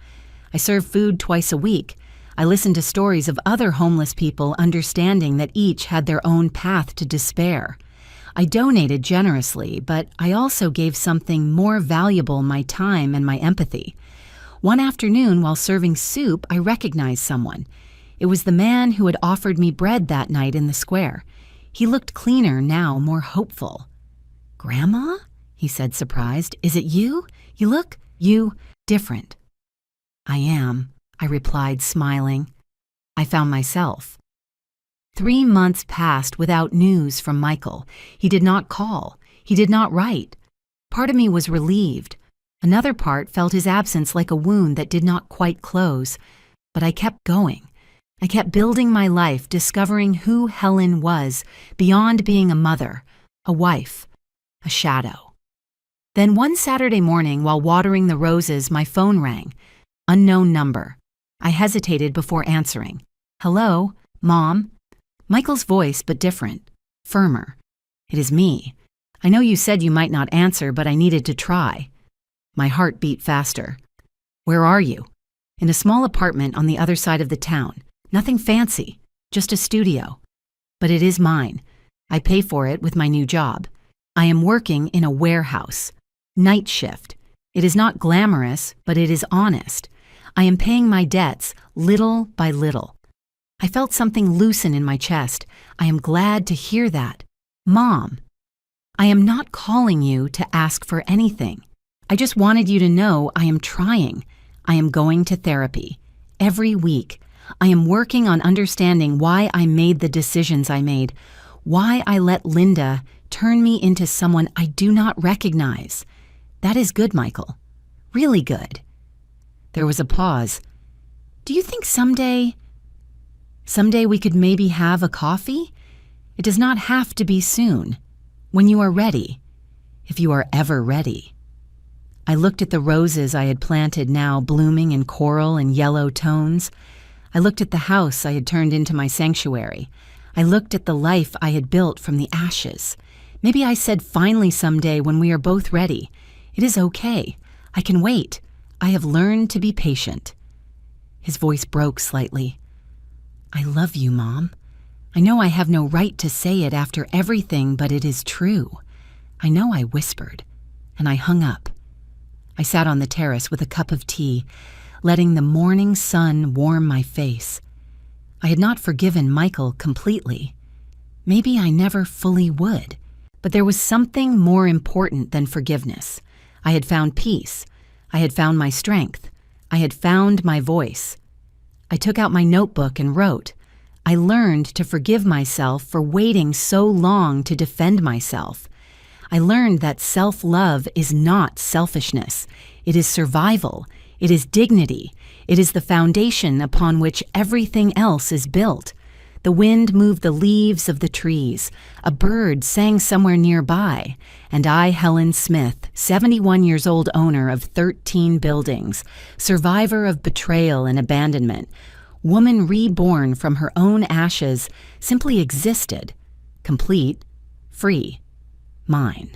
I served food twice a week. I listened to stories of other homeless people, understanding that each had their own path to despair. I donated generously, but I also gave something more valuable, my time and my empathy. One afternoon, while serving soup, I recognized someone. It was the man who had offered me bread that night in the square. He looked cleaner now, more hopeful. "Grandma?" he said, surprised. "Is it you? You different." "I am," I replied, smiling. I found myself. 3 months passed without news from Michael. He did not call. He did not write. Part of me was relieved. Another part felt his absence like a wound that did not quite close. But I kept going. I kept building my life, discovering who Helen was, beyond being a mother, a wife, a shadow. Then one Saturday morning, while watering the roses, my phone rang. Unknown number. I hesitated before answering. "Hello, Mom?" Michael's voice, but different, firmer. "It is me. I know you said you might not answer, but I needed to try." My heart beat faster. "Where are you?" "In a small apartment on the other side of the town. Nothing fancy, just a studio. But it is mine. I pay for it with my new job. I am working in a warehouse. Night shift. It is not glamorous, but it is honest. I am paying my debts little by little." I felt something loosen in my chest. I am glad to hear that. "Mom, I am not calling you to ask for anything. I just wanted you to know I am trying. I am going to therapy. Every week. I am working on understanding why I made the decisions I made, why I let Linda turn me into someone I do not recognize. That is good, Michael. Really good." There was a pause. "Do you think someday we could maybe have a coffee? It does not have to be soon. When you are ready. If you are ever ready." I looked at the roses I had planted, now blooming in coral and yellow tones. I looked at the house I had turned into my sanctuary. I looked at the life I had built from the ashes. Maybe I said finally someday when we are both ready. It is okay. I can wait. I have learned to be patient. His voice broke slightly. "I love you, Mom. I know I have no right to say it after everything, but it is true. I know I whispered, and I hung up. I sat on the terrace with a cup of tea, letting the morning sun warm my face. I had not forgiven Michael completely. Maybe I never fully would. But there was something more important than forgiveness. I had found peace. I had found my strength. I had found my voice. I took out my notebook and wrote. I learned to forgive myself for waiting so long to defend myself. I learned that self-love is not selfishness. It is survival. It is dignity. It is the foundation upon which everything else is built. The wind moved the leaves of the trees. A bird sang somewhere nearby. And I, Helen Smith, 71 years old, owner of 13 buildings, survivor of betrayal and abandonment, woman reborn from her own ashes, simply existed, complete, free, mine.